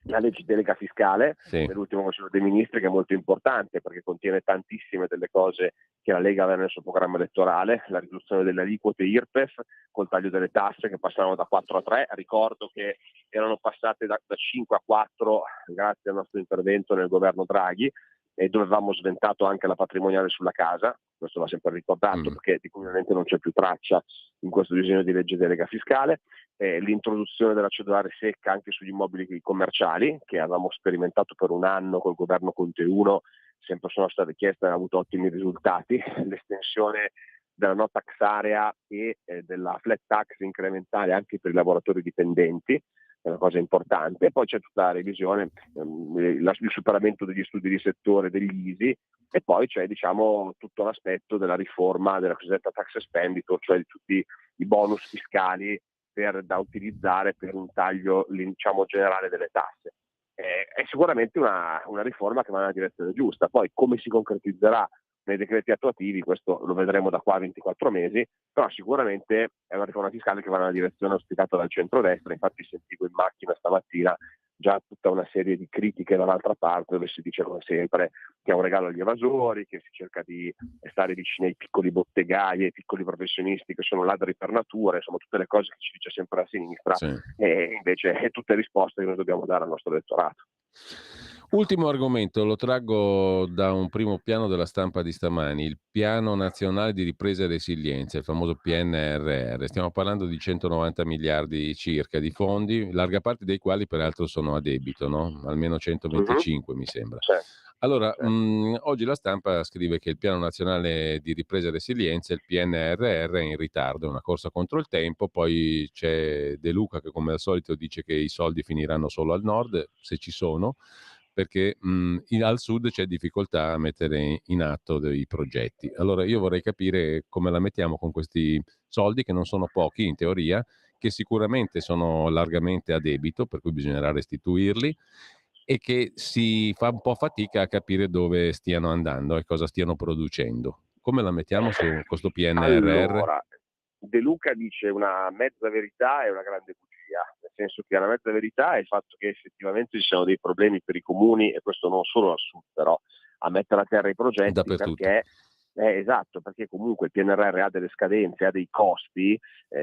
la legge delega fiscale nell'ultimo Consiglio dei Ministri, che è molto importante perché contiene tantissime delle cose che la Lega aveva nel suo programma elettorale: la riduzione delle aliquote IRPEF col taglio delle tasse che passavano da 4 a 3, ricordo che erano passate da 5 a 4 grazie al nostro intervento nel governo Draghi, e dove avevamo sventato anche la patrimoniale sulla casa, questo va sempre ricordato perché di cui ovviamente non c'è più traccia in questo disegno di legge delega fiscale. L'introduzione della cedolare secca anche sugli immobili commerciali, che avevamo sperimentato per un anno col governo Conte 1, sempre sono state chieste e hanno avuto ottimi risultati. L'estensione della no tax area e della flat tax incrementale anche per i lavoratori dipendenti, è una cosa importante. E poi c'è tutta la revisione, il superamento degli studi di settore, degli ISI, e poi c'è diciamo tutto l'aspetto della riforma della cosiddetta tax expenditure, cioè di tutti i bonus fiscali da utilizzare per un taglio diciamo generale delle tasse. È sicuramente una riforma che va nella direzione giusta. Poi come si concretizzerà nei decreti attuativi, questo lo vedremo da qua a 24 mesi, però sicuramente è una riforma fiscale che va nella direzione auspicata dal centrodestra. Infatti sentivo in macchina stamattina già tutta una serie di critiche dall'altra parte, dove si dice come sempre che è un regalo agli evasori, che si cerca di stare vicini ai piccoli bottegai, ai piccoli professionisti che sono ladri per natura, insomma tutte le cose che ci dice sempre la sinistra, Sì. E invece è tutte risposte che noi dobbiamo dare al nostro elettorato. Ultimo argomento, lo traggo da un primo piano della stampa di stamani, il Piano Nazionale di Ripresa e Resilienza, il famoso PNRR. Stiamo parlando di 190 miliardi circa di fondi, larga parte dei quali peraltro sono a debito, no? Almeno 125 mi sembra. Allora, oggi la stampa scrive che il Piano Nazionale di Ripresa e Resilienza, il PNRR, è in ritardo, è una corsa contro il tempo. Poi c'è De Luca che come al solito dice che i soldi finiranno solo al nord, se ci sono, perché al sud c'è difficoltà a mettere in atto dei progetti. Allora io vorrei capire come la mettiamo con questi soldi, che non sono pochi in teoria, che sicuramente sono largamente a debito, per cui bisognerà restituirli, e che si fa un po' fatica a capire dove stiano andando e cosa stiano producendo. Come la mettiamo su questo PNRR? Allora, De Luca dice una mezza verità e una grande bugia, nel senso che la mezza verità è il fatto che effettivamente ci sono dei problemi per i comuni, e questo non solo al sud, però a mettere a terra i progetti, Dappertutto. perché esatto, perché comunque il PNRR ha delle scadenze, ha dei costi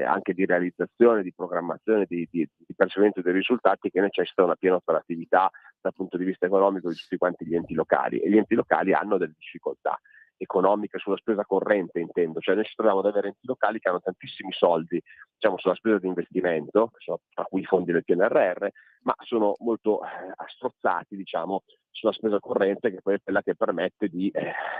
anche di realizzazione, di programmazione, di perseguimento dei risultati, che necessitano una piena operatività dal punto di vista economico di tutti quanti gli enti locali, e gli enti locali hanno delle difficoltà economiche sulla spesa corrente, intendo, cioè noi ci troviamo ad avere enti locali che hanno tantissimi soldi, diciamo, sulla spesa di investimento, tra cui i fondi del PNRR, ma sono molto strozzati, diciamo, sulla spesa corrente, che poi è quella che permette di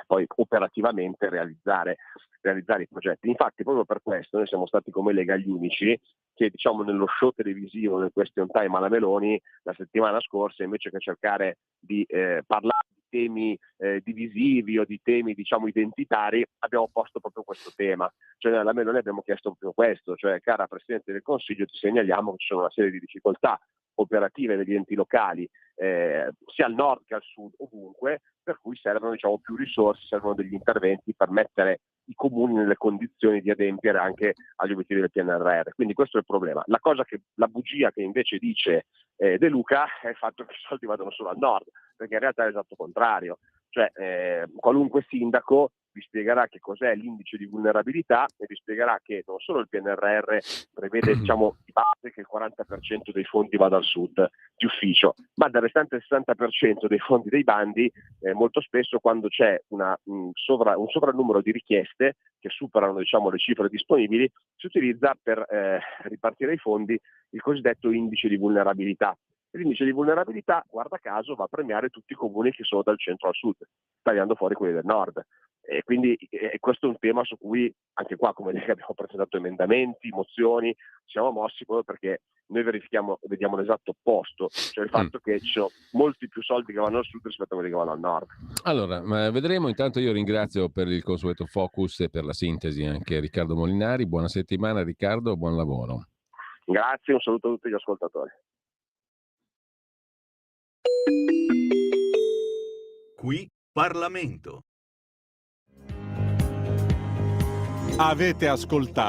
poi operativamente realizzare i progetti. Infatti proprio per questo noi siamo stati come Lega gli unici che, diciamo, nello show televisivo del Question Time alla Meloni la settimana scorsa, invece che cercare di parlare di temi divisivi o di temi, diciamo, identitari, abbiamo posto proprio questo tema. Cioè alla Meloni abbiamo chiesto proprio questo, cioè: cara Presidente del Consiglio, ti segnaliamo che ci sono una serie di difficoltà operative degli enti locali sia al nord che al sud, ovunque, per cui servono, diciamo, più risorse, servono degli interventi per mettere i comuni nelle condizioni di adempiere anche agli obiettivi del PNRR. Quindi questo è il problema. La bugia che invece dice De Luca è il fatto che i soldi vadano solo al nord, perché in realtà è l'esatto contrario. Cioè qualunque sindaco vi spiegherà che cos'è l'indice di vulnerabilità e vi spiegherà che non solo il PNRR prevede, diciamo, di base che il 40% dei fondi vada al sud di ufficio, ma dal restante 60% dei fondi dei bandi, molto spesso quando c'è un sovrannumero di richieste che superano, diciamo, le cifre disponibili, si utilizza per ripartire i fondi il cosiddetto indice di vulnerabilità. L'indice di vulnerabilità, guarda caso, va a premiare tutti i comuni che sono dal centro al sud, tagliando fuori quelli del nord. E quindi questo è un tema su cui anche qua, come Lega, abbiamo presentato emendamenti, mozioni, siamo mossi proprio perché noi vediamo l'esatto opposto, cioè il fatto che ci sono molti più soldi che vanno al sud rispetto a quelli che vanno al nord. Allora, vedremo. Intanto io ringrazio per il consueto focus e per la sintesi anche Riccardo Molinari. Buona settimana Riccardo, buon lavoro. Grazie, un saluto a tutti gli ascoltatori. Qui Parlamento. Avete ascoltato